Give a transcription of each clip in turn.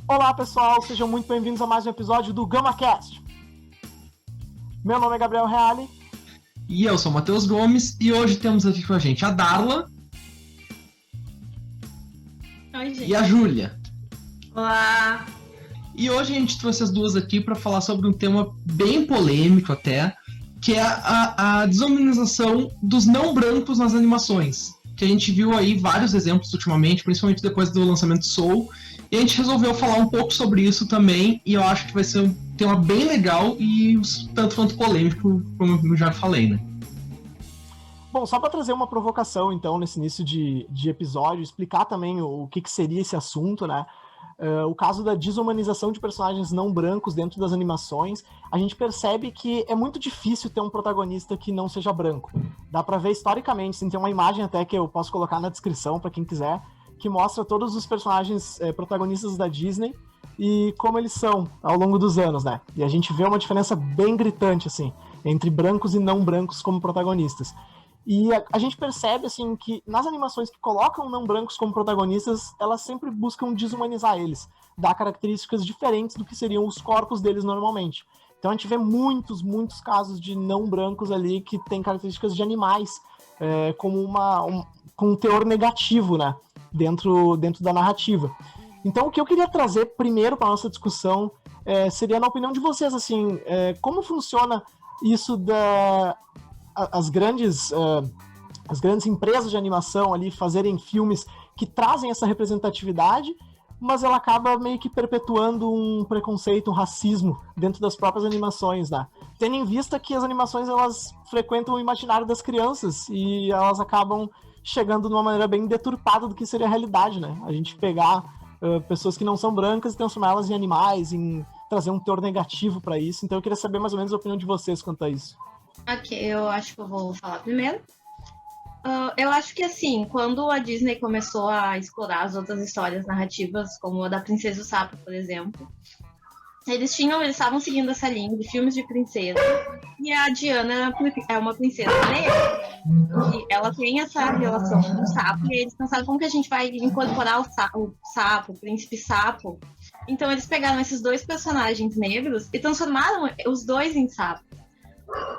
Olá pessoal, sejam muito bem-vindos a mais um episódio do GamaCast. Meu nome é Gabriel Reale. E eu sou o Matheus Gomes, e hoje temos aqui com a gente a Darla. Oi, gente. E a Júlia. Olá. E hoje a gente trouxe as duas aqui para falar sobre um tema bem polêmico até, que é a desumanização dos não brancos nas animações. Que a gente viu aí vários exemplos ultimamente, principalmente depois do lançamento de Soul. E a gente resolveu falar um pouco sobre isso também, e eu acho que vai ser um tema bem legal e tanto quanto polêmico, como eu já falei, né? Bom, só para trazer uma provocação, então, nesse início de episódio, explicar também o que seria esse assunto, né? O caso da desumanização de personagens não brancos dentro das animações, a gente percebe que é muito difícil ter um protagonista que não seja branco. Dá para ver historicamente, assim, tem uma imagem até que eu posso colocar na descrição para quem quiser, que mostra todos os personagens protagonistas da Disney e como eles são ao longo dos anos, né? E a gente vê uma diferença bem gritante, assim, entre brancos e não brancos como protagonistas. E a gente percebe, assim, que nas animações que colocam não brancos como protagonistas, elas sempre buscam desumanizar eles, dar características diferentes do que seriam os corpos deles normalmente. Então a gente vê muitos casos de não brancos ali que têm características de animais, como com um teor negativo, né? Dentro da narrativa. Então, o que eu queria trazer primeiro para nossa discussão seria, na opinião de vocês, assim, como funciona isso as grandes empresas de animação ali fazerem filmes que trazem essa representatividade, mas ela acaba meio que perpetuando um preconceito, um racismo dentro das próprias animações, né? Tendo em vista que as animações, elas frequentam o imaginário das crianças e elas acabam chegando de uma maneira bem deturpada do que seria a realidade, né? A gente pegar pessoas que não são brancas e transformá-las em animais, em trazer um teor negativo para isso. Então eu queria saber mais ou menos a opinião de vocês quanto a isso. Ok, eu acho que eu vou falar primeiro. Eu acho que, assim, quando a Disney começou a explorar as outras histórias narrativas, como a da Princesa e o Sapo, por exemplo, eles estavam seguindo essa linha de filmes de princesa, e a Diana é uma princesa negra, e ela tem essa relação com o sapo, e eles pensaram como que a gente vai incorporar o sapo, o príncipe sapo. Então eles pegaram esses dois personagens negros e transformaram os dois em sapo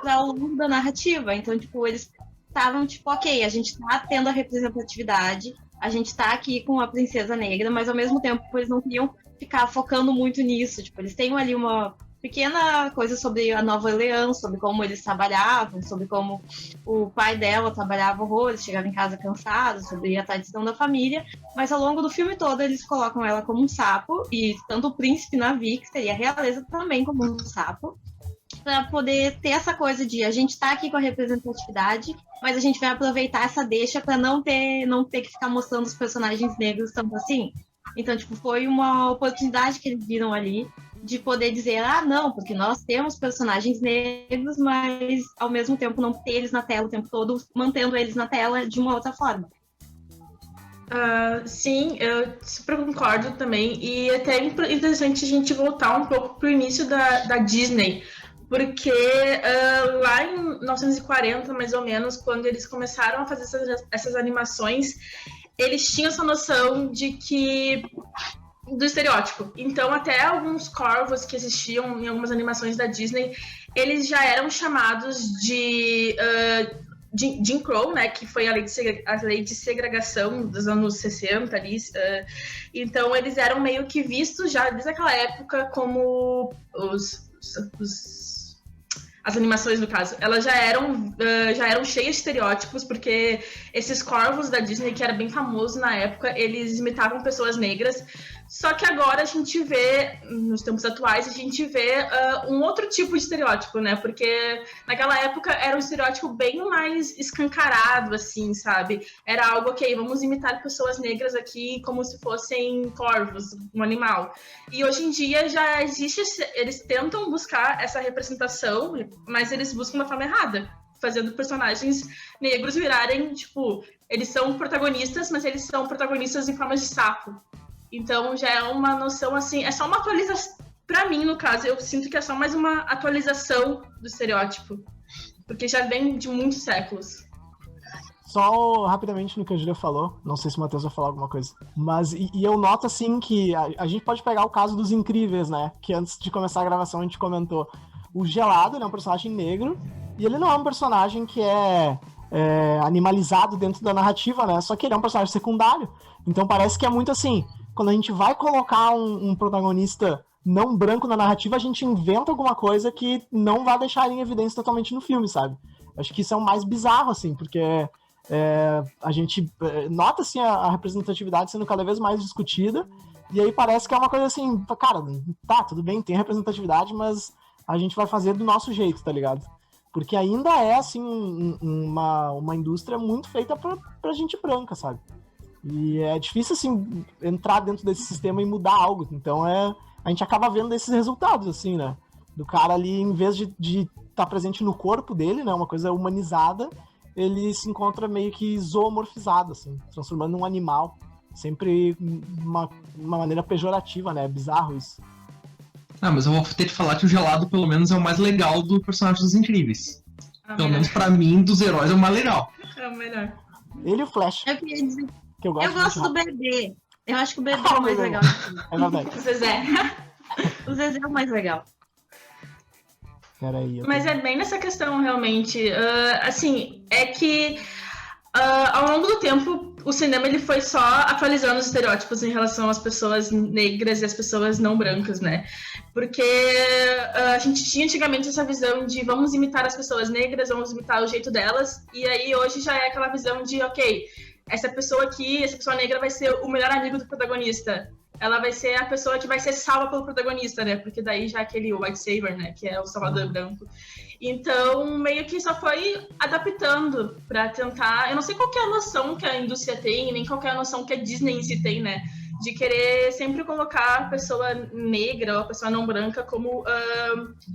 ao longo da narrativa. Então, tipo, eles estavam tipo, ok, a gente tá tendo a representatividade, a gente tá aqui com a princesa negra, mas ao mesmo tempo eles não queriam ficar focando muito nisso. Tipo, eles têm ali uma pequena coisa sobre a Nova Orleans, sobre como eles trabalhavam, sobre como o pai dela trabalhava horrores, chegava em casa cansado, sobre a tradição da família, mas ao longo do filme todo eles colocam ela como um sapo, e tanto o príncipe Na'vi, que seria a realeza, também como um sapo, para poder ter essa coisa de a gente tá aqui com a representatividade, mas a gente vai aproveitar essa deixa para não ter que ficar mostrando os personagens negros tanto assim. Então, tipo, foi uma oportunidade que eles viram ali de poder dizer, não, porque nós temos personagens negros, mas ao mesmo tempo não ter eles na tela o tempo todo, mantendo eles na tela de uma outra forma. Sim, eu super concordo também, e até é interessante a gente voltar um pouco pro início da Disney, porque lá em 1940, mais ou menos, quando eles começaram a fazer essas animações, eles tinham essa noção do estereótipo. Então, até alguns corvos que existiam em algumas animações da Disney, eles já eram chamados de Jim Crow, né, que foi a lei de segregação dos anos 60 ali. Então, eles eram meio que vistos já desde aquela época como as animações, no caso, elas já eram cheias de estereótipos, porque esses corvos da Disney, que era bem famoso na época, eles imitavam pessoas negras. Só que agora a gente vê, nos tempos atuais, a gente vê um outro tipo de estereótipo, né? Porque naquela época era um estereótipo bem mais escancarado, assim, sabe? Era algo, ok, vamos imitar pessoas negras aqui como se fossem corvos, um animal. E hoje em dia já existe, eles tentam buscar essa representação, mas eles buscam da forma errada, fazendo personagens negros virarem, tipo, eles são protagonistas, mas eles são protagonistas em formas de sapo. Então já é uma noção, assim, é só uma atualização. Pra mim, no caso, eu sinto que é só mais uma atualização do estereótipo, porque já vem de muitos séculos. Só rapidamente no que a Julia falou, não sei se o Matheus vai falar alguma coisa, mas e eu noto assim que a gente pode pegar o caso dos Incríveis, né? Que antes de começar a gravação a gente comentou. O Gelado, ele é um personagem negro e ele não é um personagem que é animalizado dentro da narrativa, né? Só que ele é um personagem secundário. Então parece que é muito assim, quando a gente vai colocar um protagonista não branco na narrativa, a gente inventa alguma coisa que não vai deixar ele em evidência totalmente no filme, sabe? Acho que isso é o mais bizarro, assim, porque a gente nota, assim, a representatividade sendo cada vez mais discutida, e aí parece que é uma coisa assim, cara, tá, tudo bem, tem representatividade, mas a gente vai fazer do nosso jeito, tá ligado? Porque ainda é, assim, uma indústria muito feita pra gente branca, sabe? E é difícil, assim, entrar dentro desse sistema e mudar algo. Então, a gente acaba vendo esses resultados, assim, né? Do cara ali, em vez de estar presente no corpo dele, né? Uma coisa humanizada, ele se encontra meio que zoomorfizado, assim, transformando num animal. Sempre uma maneira pejorativa, né? É bizarro isso. Ah, mas eu vou ter que falar que o Gelado, pelo menos, é o mais legal do personagem dos Incríveis. Pelo menos pra mim, dos heróis, é o mais legal. É o melhor. Ele e o Flash. Eu queria dizer, Que eu gosto do bebê. Eu acho que o bebê é o mais legal. É verdade. O Zezé. O Zezé é o mais legal. Peraí. Mas é bem nessa questão, realmente. Assim, é que ao longo do tempo, o cinema ele foi só atualizando os estereótipos em relação às pessoas negras e às pessoas não brancas, né? Porque a gente tinha antigamente essa visão de vamos imitar as pessoas negras, vamos imitar o jeito delas, e aí hoje já é aquela visão de, ok, essa pessoa aqui, essa pessoa negra vai ser o melhor amigo do protagonista. Ela vai ser a pessoa que vai ser salva pelo protagonista, né? Porque daí já é aquele white savior, né? Que é o salvador branco. Então, meio que só foi adaptando pra tentar... Eu não sei qual que é a noção que a indústria tem, nem qual que é a noção que a Disney em si tem, né? De querer sempre colocar a pessoa negra ou a pessoa não branca como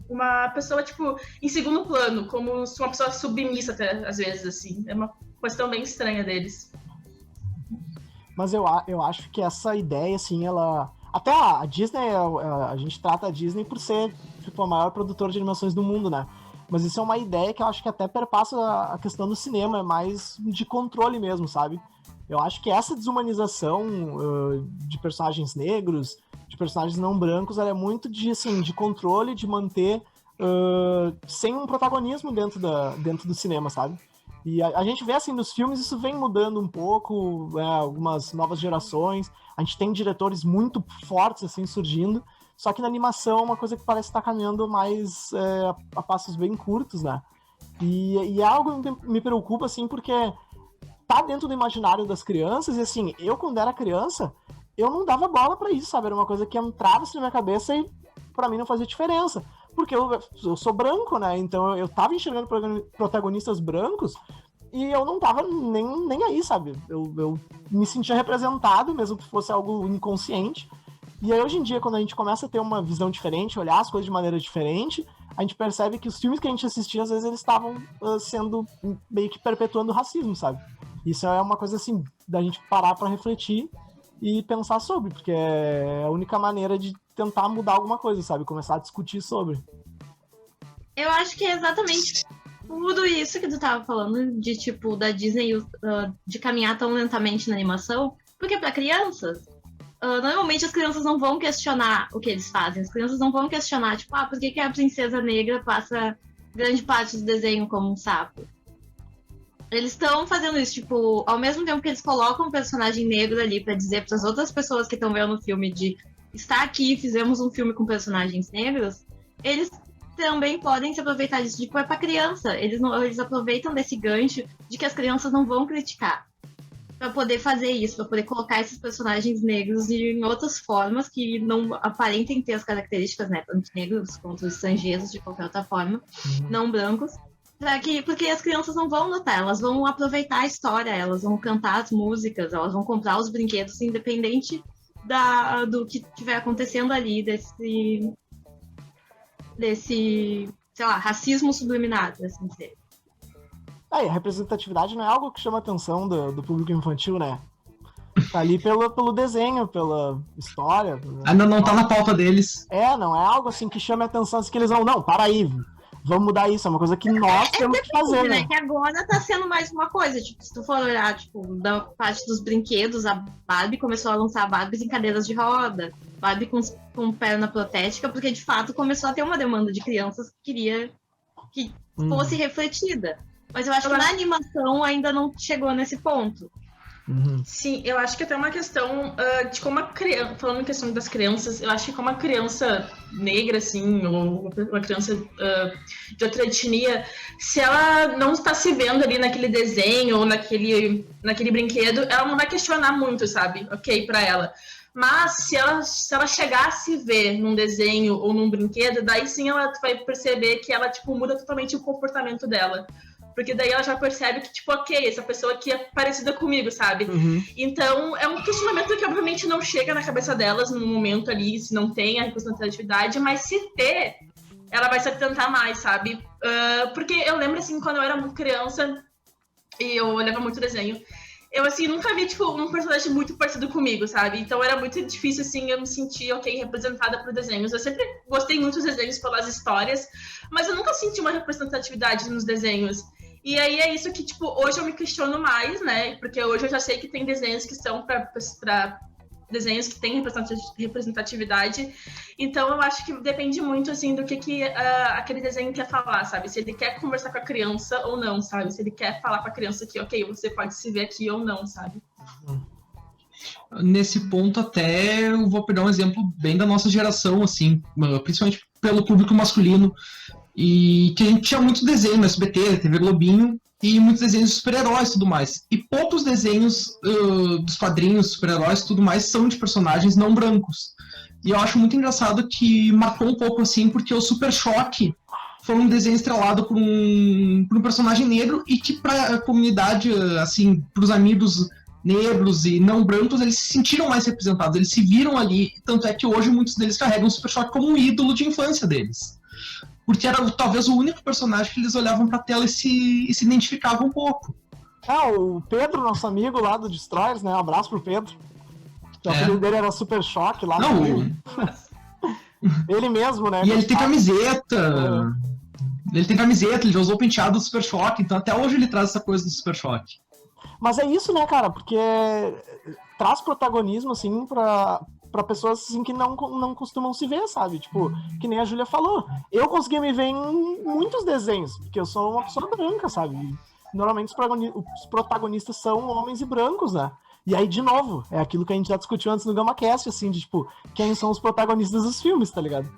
uma pessoa, tipo, em segundo plano. Como uma pessoa submissa, até, às vezes, assim. É uma questão bem estranha deles. Mas eu acho que essa ideia, assim, ela... Até a Disney, a gente trata a Disney por ser, tipo, a maior produtora de animações do mundo, né? Mas isso é uma ideia que eu acho que até perpassa a questão do cinema, é mais de controle mesmo, sabe? Eu acho que essa desumanização de personagens negros, de personagens não brancos, ela é muito de, assim, de controle, de manter sem um protagonismo dentro do cinema, sabe? E a gente vê, assim, nos filmes isso vem mudando um pouco, algumas novas gerações, a gente tem diretores muito fortes, assim, surgindo, só que na animação é uma coisa que parece estar caminhando mais a passos bem curtos, né? E é algo que me preocupa, assim, porque tá dentro do imaginário das crianças, e assim, eu quando era criança, eu não dava bola pra isso, sabe? Era uma coisa que entrava assim na minha cabeça e pra mim não fazia diferença. Porque eu sou branco, né? Então eu tava enxergando protagonistas brancos e eu não tava nem aí, sabe? Eu me sentia representado, mesmo que fosse algo inconsciente. E aí hoje em dia, quando a gente começa a ter uma visão diferente, olhar as coisas de maneira diferente, a gente percebe que os filmes que a gente assistia, às vezes eles estavam sendo meio que perpetuando o racismo, sabe? Isso é uma coisa assim, da gente parar pra refletir e pensar sobre, porque é a única maneira de tentar mudar alguma coisa, sabe? Começar a discutir sobre. Eu acho que é exatamente tudo isso que tu tava falando, de tipo, da Disney de caminhar tão lentamente na animação, porque para crianças, normalmente as crianças não vão questionar o que eles fazem, as crianças não vão questionar, tipo, por que a princesa negra passa grande parte do desenho como um sapo? Eles estão fazendo isso, tipo, ao mesmo tempo que eles colocam um personagem negro ali pra dizer para as outras pessoas que estão vendo o filme de está aqui, fizemos um filme com personagens negros, eles também podem se aproveitar disso, tipo, é pra criança. Eles aproveitam desse gancho de que as crianças não vão criticar pra poder fazer isso, pra poder colocar esses personagens negros em outras formas que não aparentem ter as características, né, tanto negros quanto estrangeiros, de qualquer outra forma, não brancos. Porque as crianças não vão notar, elas vão aproveitar a história, elas vão cantar as músicas, elas vão comprar os brinquedos, independente do que estiver acontecendo ali, desse, sei lá, racismo subliminado, assim dizer. A representatividade não é algo que chama a atenção do público infantil, né? Tá ali pelo desenho, pela história. Ainda não tá na pauta deles. Não é algo assim que chame a atenção, assim que eles vão, não, para aí, vamos mudar isso, é uma coisa que nós temos que fazer, né? Que agora tá sendo mais uma coisa, tipo, se tu for olhar, tipo, da parte dos brinquedos, a Barbie começou a lançar Barbies em cadeiras de roda, Barbie com perna protética, porque de fato começou a ter uma demanda de crianças que queria que fosse refletida. Mas eu acho que na animação ainda não chegou nesse ponto. Sim, eu acho que até uma questão de como a criança, falando em questão das crianças, eu acho que como uma criança negra, assim, ou uma criança de outra etnia, se ela não está se vendo ali naquele desenho ou naquele brinquedo, ela não vai questionar muito, sabe? Ok, pra ela. Mas se ela chegar a se ver num desenho ou num brinquedo, daí sim ela vai perceber que ela, tipo, muda totalmente o comportamento dela. Porque daí ela já percebe que, tipo, ok, essa pessoa aqui é parecida comigo, sabe? Então, é um questionamento que, obviamente, não chega na cabeça delas no momento ali, se não tem a representatividade, mas se ter, ela vai se atentar mais, sabe? Porque eu lembro, assim, quando eu era muito criança, e eu olhava muito desenho, eu, assim, nunca vi, tipo, um personagem muito parecido comigo, sabe? Então, era muito difícil, assim, eu me sentir, ok, representada por desenhos. Eu sempre gostei muito dos desenhos pelas histórias, mas eu nunca senti uma representatividade nos desenhos. E aí é isso que, tipo, hoje eu me questiono mais, né? Porque hoje eu já sei que tem desenhos que são para desenhos que têm representatividade. Então eu acho que depende muito, assim, do que aquele desenho quer falar, sabe? Se ele quer conversar com a criança ou não, sabe? Se ele quer falar com a criança que, ok, você pode se ver aqui ou não, sabe? Nesse ponto até eu vou pegar um exemplo bem da nossa geração, assim, principalmente pelo público masculino. E que a gente tinha muito desenho no SBT, TV Globinho, e muitos desenhos de super-heróis e tudo mais. E poucos desenhos dos quadrinhos, super-heróis e tudo mais, são de personagens não brancos. E eu acho muito engraçado que marcou um pouco assim, porque o Super Choque foi um desenho estrelado por um personagem negro, e que para a comunidade, assim, para os amigos negros e não brancos, eles se sentiram mais representados, eles se viram ali, tanto é que hoje muitos deles carregam o Super Choque como um ídolo de infância deles. Porque era talvez o único personagem que eles olhavam pra tela e se identificavam um pouco. O Pedro, nosso amigo lá do Destroyers, né? Um abraço pro Pedro. O apelido dele era Super Choque lá. Ele mesmo, né? E ele tem camiseta. Ele tem camiseta, ele já usou o penteado do Super Choque, então até hoje ele traz essa coisa do Super Choque. Mas é isso, né, cara? Porque traz protagonismo, assim, pra pessoas assim, que não costumam se ver, sabe? Tipo, que nem a Júlia falou. Eu consegui me ver em muitos desenhos, porque eu sou uma pessoa branca, sabe? E, normalmente os protagonistas são homens e brancos, né? E aí, de novo, é aquilo que a gente já discutiu antes no GamaCast, assim, de, tipo, quem são os protagonistas dos filmes, tá ligado?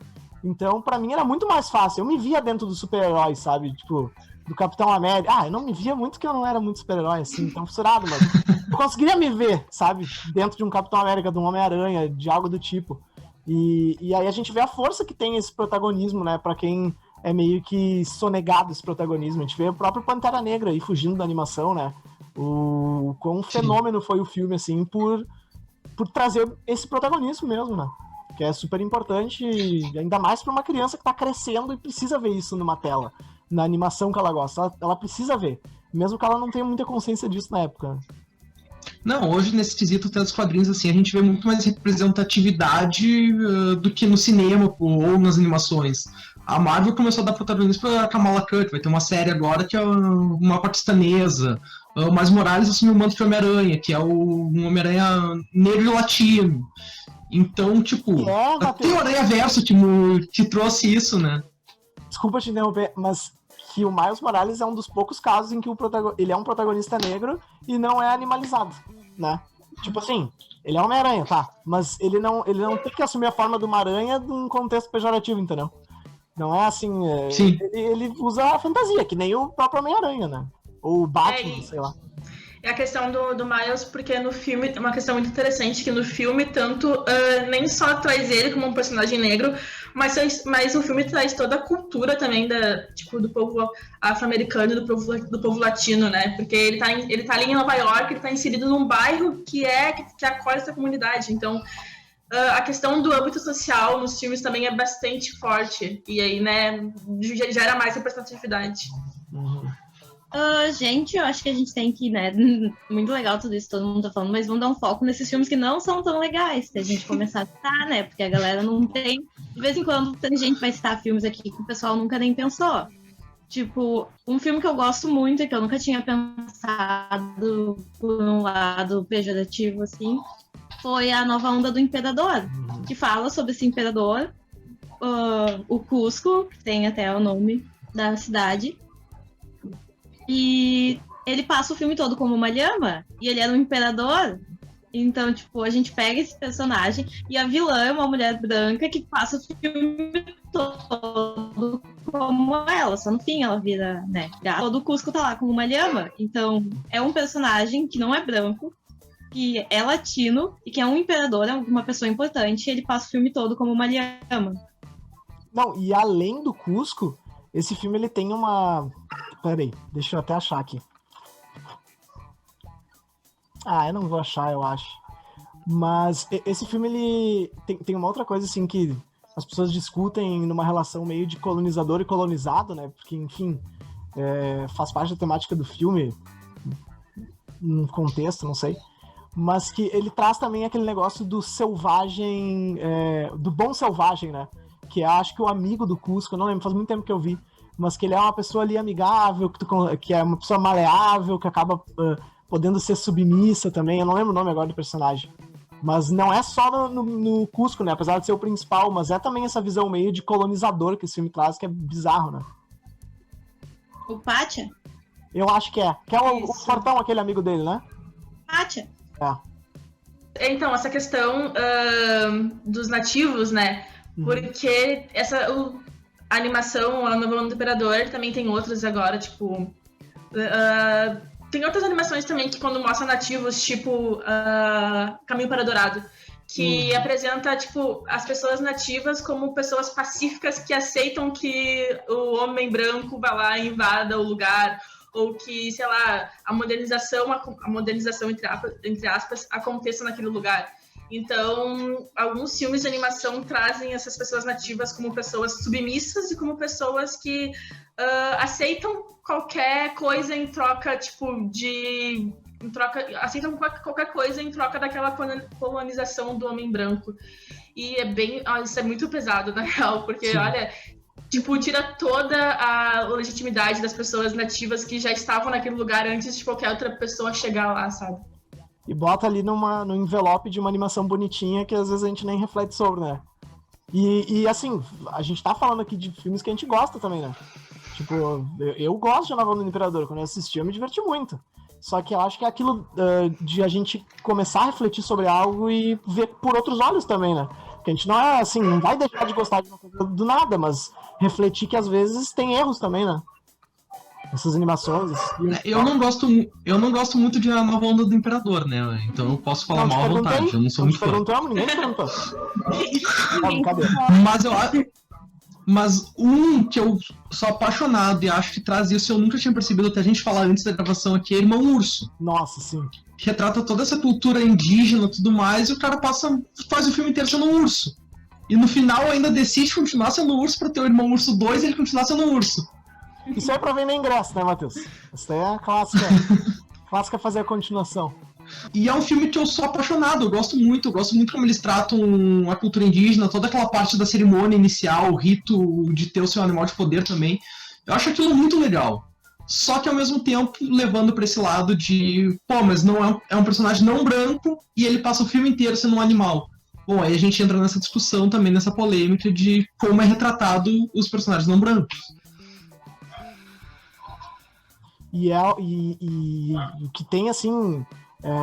Então, pra mim, era muito mais fácil. Eu me via dentro dos super-heróis, sabe? Tipo, do Capitão América. Eu não me via muito, porque eu não era muito super-herói, assim, tão fissurado, mas eu conseguiria me ver, sabe? Dentro de um Capitão América, de um Homem-Aranha, de algo do tipo. E aí a gente vê a força que tem esse protagonismo, né? Pra quem é meio que sonegado esse protagonismo. A gente vê o próprio Pantera Negra aí fugindo da animação, né? O quão fenômeno foi o filme, assim, por trazer esse protagonismo mesmo, né? Que é super importante, ainda mais pra uma criança que tá crescendo e precisa ver isso numa tela. Na animação que ela gosta, ela precisa ver, mesmo que ela não tenha muita consciência disso na época. Não, hoje nesse quesito até dos quadrinhos, assim, a gente vê muito mais representatividade do que no cinema ou nas animações. A Marvel começou a dar protagonismo pra Kamala Khan, vai ter uma série agora que é uma paquistanesa. O Miles Morales assumiu o manto de Homem-Aranha, que é um Homem-Aranha negro e latino. Então, tipo, tem o Aranha Verso que trouxe isso, né? Desculpa te interromper, mas que o Miles Morales é um dos poucos casos em que ele é um protagonista negro e não é animalizado, né? Tipo assim, ele é Homem-Aranha, tá? Mas ele não tem que assumir a forma de uma aranha num contexto pejorativo, entendeu? Não é assim... Ele usa a fantasia, que nem o próprio Homem-Aranha, né? Ou o Batman, sei lá. É a questão do Miles, porque no filme, uma questão muito interessante, que no filme tanto nem só traz ele como um personagem negro, mas o filme traz toda a cultura também do povo afro-americano e do povo latino, né? Porque ele tá ali em Nova York, ele tá inserido num bairro que acolhe essa comunidade. Então, a questão do âmbito social nos filmes também é bastante forte. E aí, né, gera mais representatividade. Gente, eu acho que a gente tem que, né, muito legal tudo isso, todo mundo tá falando, mas vamos dar um foco nesses filmes que não são tão legais, se a gente começar a citar, né, porque a galera não tem, de vez em quando a gente vai citar filmes aqui que o pessoal nunca nem pensou, Tipo, um filme que eu gosto muito e que eu nunca tinha pensado por um lado pejorativo, assim, foi A Nova Onda do Imperador, que fala sobre esse imperador, o Cusco, que tem até o nome da cidade, e ele passa o filme todo como uma lhama, e ele era um imperador. Então, tipo, a gente pega esse personagem e a vilã é uma mulher branca que passa o filme todo como ela. Só no fim ela vira, né, gata. Todo o Cusco tá lá como uma lhama. Então, é um personagem que não é branco, que é latino e que é um imperador, é uma pessoa importante, e ele passa o filme todo como uma lhama. Não, e além do Cusco, esse filme ele tem uma... Peraí, deixa eu até achar aqui. Eu não vou achar, eu acho. Mas esse filme, ele tem uma outra coisa, assim, que as pessoas discutem numa relação meio de colonizador e colonizado, né? Porque, enfim, faz parte da temática do filme, num contexto, não sei. Mas que ele traz também aquele negócio do selvagem, do bom selvagem, né? Que acho que o amigo do Cusco, eu não lembro, faz muito tempo que eu vi, mas que ele é uma pessoa ali amigável, que é uma pessoa maleável, que acaba podendo ser submissa também. Eu não lembro o nome agora do personagem. Mas não é só no Cusco, né? Apesar de ser o principal, mas é também essa visão meio de colonizador que esse filme traz, que é bizarro, né? O Pátia? Eu acho que é. Que é o Fortão, aquele amigo dele, né? Pátia. Então, essa questão dos nativos, né? Porque a animação, a Nova Onda do Imperador, também tem outras agora, tipo... tem outras animações também que quando mostra nativos, tipo Caminho para Dourado, que apresenta, tipo, as pessoas nativas como pessoas pacíficas que aceitam que o homem branco vá lá e invada o lugar, ou que, sei lá, a modernização entre aspas, aconteça naquele lugar. Então, alguns filmes de animação trazem essas pessoas nativas como pessoas submissas e como pessoas que aceitam qualquer coisa em troca, tipo, aceitam qualquer coisa em troca daquela colonização do homem branco. E isso é muito pesado, na real, porque, olha, tipo, tira toda a legitimidade das pessoas nativas que já estavam naquele lugar antes de qualquer outra pessoa chegar lá, sabe? E bota ali no envelope de uma animação bonitinha que às vezes a gente nem reflete sobre, né? E assim, a gente tá falando aqui de filmes que a gente gosta também, né? Tipo, eu gosto de A Nova Onda do Imperador. Quando eu assisti, eu me diverti muito. Só que eu acho que é aquilo de a gente começar a refletir sobre algo e ver por outros olhos também, né? Porque a gente não é assim, não vai deixar de gostar de uma coisa do nada, mas refletir que às vezes tem erros também, né? Essas animações. Eu não gosto muito de A Nova Onda do Imperador, né? Então eu posso falar mal à vontade. Eu não sou muito fã. Ninguém te perguntou. Mas um que eu sou apaixonado e acho que traz isso, eu nunca tinha percebido até a gente falar antes da gravação aqui, é Irmão Urso. Nossa, sim. Retrata toda essa cultura indígena e tudo mais, e o cara faz o filme inteiro sendo um urso. E no final ainda decide continuar sendo um urso pra ter o Irmão Urso 2 e ele continuar sendo um urso. Isso é pra vender ingresso, né, Matheus? Isso aí é a clássica. Clássica fazer a continuação. E é um filme que eu sou apaixonado, eu gosto muito como eles tratam a cultura indígena, toda aquela parte da cerimônia inicial, o rito de ter o seu animal de poder também. Eu acho aquilo muito legal. Só que ao mesmo tempo levando pra esse lado de, mas não é um personagem não branco e ele passa o filme inteiro sendo um animal. Bom, aí a gente entra nessa discussão também, nessa polêmica de como é retratado os personagens não brancos. E o que tem, assim,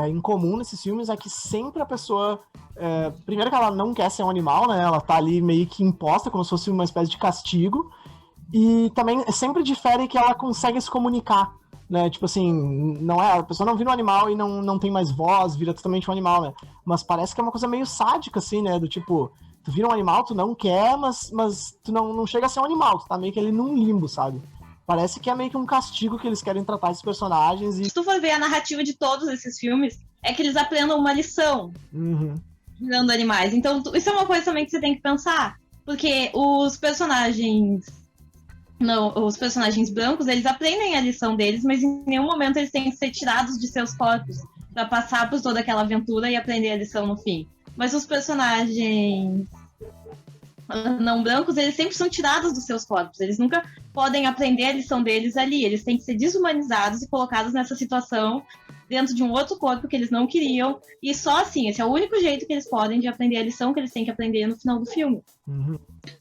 em comum nesses filmes é que sempre a pessoa... primeiro que ela não quer ser um animal, né? Ela tá ali meio que imposta, como se fosse uma espécie de castigo. E também sempre difere que ela consegue se comunicar, né? Tipo assim, a pessoa não vira um animal e não tem mais voz, vira totalmente um animal, né? Mas parece que é uma coisa meio sádica, assim, né? Do tipo, tu vira um animal, tu não quer, mas tu não chega a ser um animal, tu tá meio que ali num limbo, sabe? Parece que é meio que um castigo que eles querem tratar esses personagens. E... Se tu for ver a narrativa de todos esses filmes, é que eles aprendam uma lição virando animais. Então, isso é uma coisa também que você tem que pensar. Porque os personagens brancos, eles aprendem a lição deles, mas em nenhum momento eles têm que ser tirados de seus corpos pra passar por toda aquela aventura e aprender a lição no fim. Mas os personagens não brancos, eles sempre são tirados dos seus corpos. Eles nunca podem aprender a lição deles ali. Eles têm que ser desumanizados e colocados nessa situação dentro de um outro corpo que eles não queriam. E só assim, esse é o único jeito que eles podem de aprender a lição que eles têm que aprender no final do filme.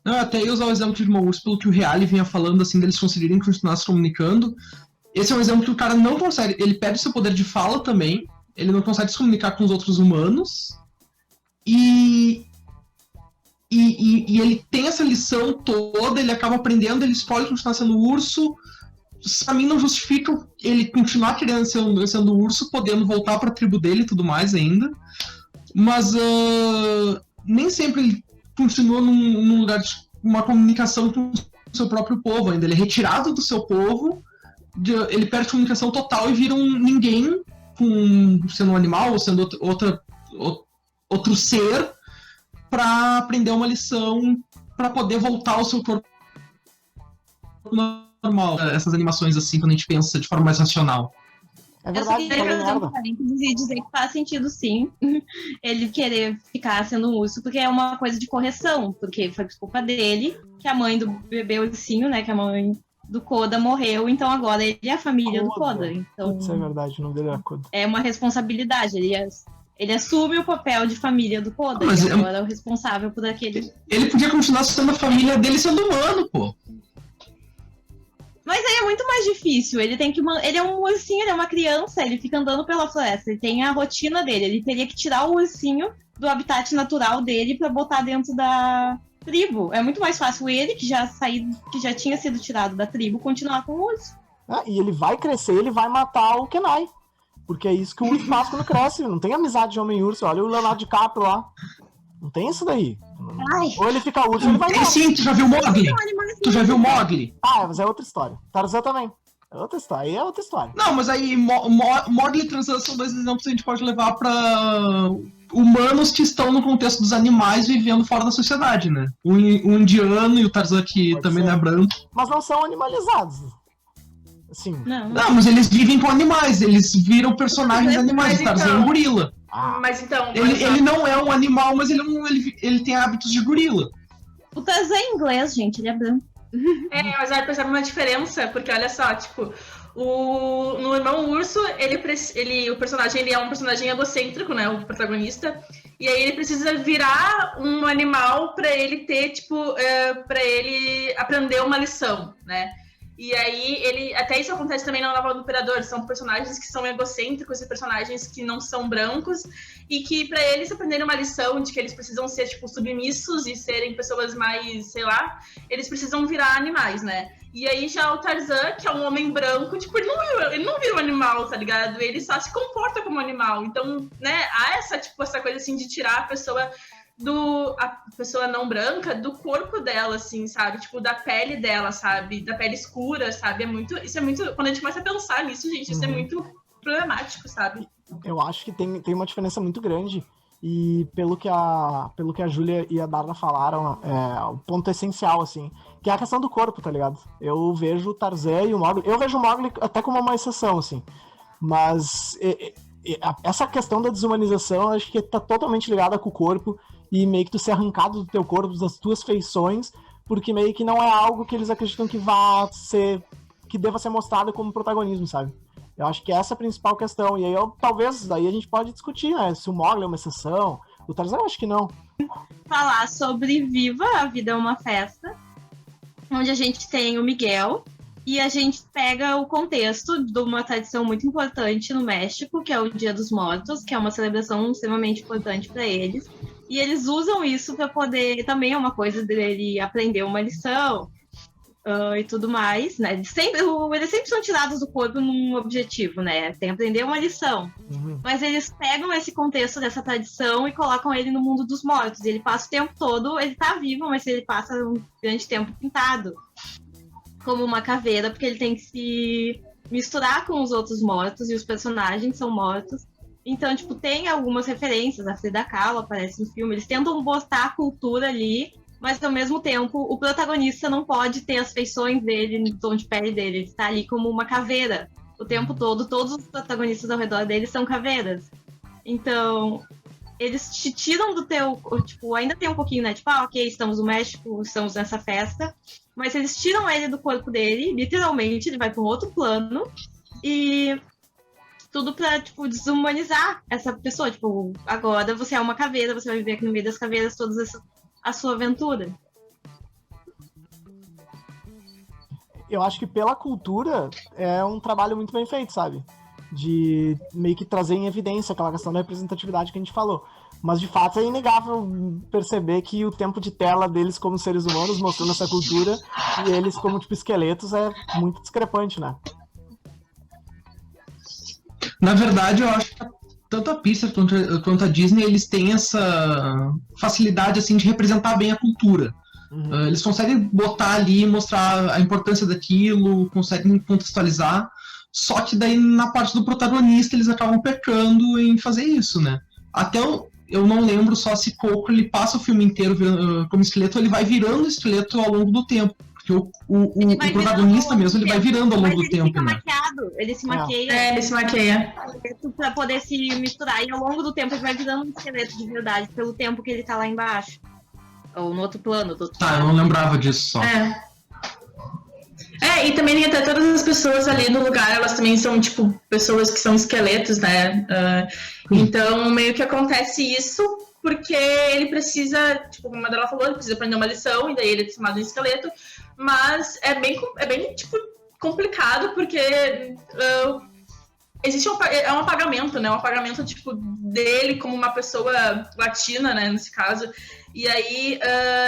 Não, até ia usar o exemplo de Irmão Urso, pelo que o Reale vinha falando, assim, deles conseguirem continuar se comunicando. Esse é um exemplo que o cara não consegue. Ele perde seu poder de fala também. Ele não consegue se comunicar com os outros humanos. E ele tem essa lição toda, ele acaba aprendendo, ele escolhe continuar sendo urso. Pra mim não justifica ele continuar querendo sendo urso, podendo voltar pra tribo dele e tudo mais ainda. Mas nem sempre ele continua num lugar de uma comunicação com o seu próprio povo ainda. Ele é retirado do seu povo, ele perde comunicação total e vira um ninguém, sendo um animal ou sendo outro ser, para aprender uma lição, para poder voltar ao seu corpo normal. Essas animações assim, quando a gente pensa de forma mais racional. É Eu só verdade, queria falei fazer um merda. parênteses e dizer que faz sentido, sim, ele querer ficar sendo um urso, porque é uma coisa de correção, porque foi culpa dele que a mãe do bebê ursinho, né, que a mãe do Koda morreu, então agora ele é a família do Koda. Então, Isso é verdade, o nome dele era Koda. é uma responsabilidade, ele assume o papel de família do Koda, Mas e agora é o responsável por aquele... Ele podia continuar sendo a família dele sendo humano, pô. Mas aí é muito mais difícil. Ele tem que. Ele é um ursinho, ele é uma criança, ele fica andando pela floresta, ele tem a rotina dele. Ele teria que tirar o ursinho do habitat natural dele pra botar dentro da tribo. É muito mais fácil ele, que já tinha sido tirado da tribo, continuar com o urso. E ele vai crescer, ele vai matar o Kenai. Porque é isso que o urso faz quando cresce. Não tem amizade de homem-urso. Olha o Leonardo DiCaprio lá. Não tem isso daí. Ai. Ou ele fica urso, ou ele vai Tem embora. sim, tu já viu Mowgli? Tu já viu Mowgli? Mas é outra história. Tarzan também. É outra história. Aí é outra história. Não, mas aí Mowgli e Tarzan são dois exemplos que a gente pode levar pra humanos que estão no contexto dos animais vivendo fora da sociedade, né? O indiano e o Tarzan, que Pode também ser. não é branco. Mas não são animalizados. Assim. Não. Não, mas eles vivem com animais, eles viram personagens animais. Mas O Tarzan é então- um gorila. Mas então, Ele não é um animal, mas ele tem hábitos de gorila. O Tarzan é inglês, gente, ele é branco. mas vai perceber uma diferença, porque olha só, tipo, no Irmão Urso, o personagem ele é um personagem egocêntrico, né, o protagonista, e aí ele precisa virar um animal pra ele ter, tipo, pra ele aprender uma lição, né. E aí, até isso acontece também na Nova do Imperador, são personagens que são egocêntricos e personagens que não são brancos, e que pra eles aprenderem uma lição de que eles precisam ser, tipo, submissos e serem pessoas mais, sei lá, eles precisam virar animais, né? E aí já o Tarzan, que é um homem branco, tipo, ele não vira um animal, tá ligado? Ele só se comporta como um animal. Então, né, há essa coisa, assim, de tirar a pessoa não branca do corpo dela, assim, sabe? Tipo, da pele dela, sabe? Da pele escura, sabe? Isso é muito... Quando a gente começa a pensar nisso, gente, isso é muito problemático, sabe? Eu acho que tem uma diferença muito grande. E pelo que a Júlia e a Darla falaram, o ponto essencial, assim, que é a questão do corpo, tá ligado? Eu vejo o Tarzan e o Mowgli... Eu vejo o Mowgli até como uma exceção, assim. Mas essa questão da desumanização, eu acho que tá totalmente ligada com o corpo e meio que tu ser arrancado do teu corpo, das tuas feições, porque meio que não é algo que eles acreditam que deva ser mostrado como protagonismo, sabe? Eu acho que essa é a principal questão. E aí, talvez, daí a gente pode discutir, né? Se o Mowgli é uma exceção. O Tarzan, eu acho que não. Falar sobre Viva, a Vida é uma Festa, onde a gente tem o Miguel, e a gente pega o contexto de uma tradição muito importante no México, que é o Dia dos Mortos, que é uma celebração extremamente importante para eles. E eles usam isso para poder... Também é uma coisa dele aprender uma lição e tudo mais, né? Eles sempre são tirados do corpo num objetivo, né? Tem que aprender uma lição. Uhum. Mas eles pegam esse contexto dessa tradição e colocam ele no mundo dos mortos. E ele passa o tempo todo... Ele tá vivo, mas ele passa um grande tempo pintado como uma caveira, porque ele tem que se misturar com os outros mortos, e os personagens são mortos. Então, tipo, tem algumas referências, a Frida Kahlo aparece no filme, eles tentam botar a cultura ali, mas ao mesmo tempo o protagonista não pode ter as feições dele, no tom de pele dele, ele está ali como uma caveira o tempo todo, todos os protagonistas ao redor dele são caveiras. Então, eles te tiram do teu, tipo, ainda tem um pouquinho, né? Tipo, ok, estamos no México, estamos nessa festa, mas eles tiram ele do corpo dele, literalmente, ele vai para um outro plano, e tudo pra, tipo, desumanizar essa pessoa. Tipo, agora você é uma caveira, você vai viver aqui no meio das caveiras a sua aventura. Eu acho que pela cultura é um trabalho muito bem feito, sabe? De meio que trazer em evidência aquela questão da representatividade que a gente falou. Mas, de fato, é inegável perceber que o tempo de tela deles como seres humanos, mostrando essa cultura, e eles como, tipo, esqueletos, é muito discrepante, né? Na verdade, eu acho que tanto a Pixar quanto a Disney, eles têm essa facilidade, assim, de representar bem a cultura. Eles conseguem botar ali e mostrar a importância daquilo, conseguem contextualizar, só que daí na parte do protagonista eles acabam pecando em fazer isso, né? Até eu não lembro só se Coco ele passa o filme inteiro como esqueleto, ou ele vai virando esqueleto ao longo do tempo. Porque o protagonista mesmo, ele vai virando ao longo do tempo, né? Ele se maqueia. Ele se maqueia. Pra poder se misturar. E ao longo do tempo ele vai virando um esqueleto de verdade, pelo tempo que ele tá lá embaixo. Ou no outro plano. Tá, eu não lembrava disso só. E também tem até todas as pessoas ali no lugar, elas também são, tipo, pessoas que são esqueletos, né? Então, meio que acontece isso, porque ele precisa, tipo, como a Madela falou, ele precisa aprender uma lição, e daí ele é chamado de esqueleto, mas é bem tipo, complicado, porque existe um apagamento, né? Um apagamento, tipo, dele como uma pessoa latina, né, nesse caso. E aí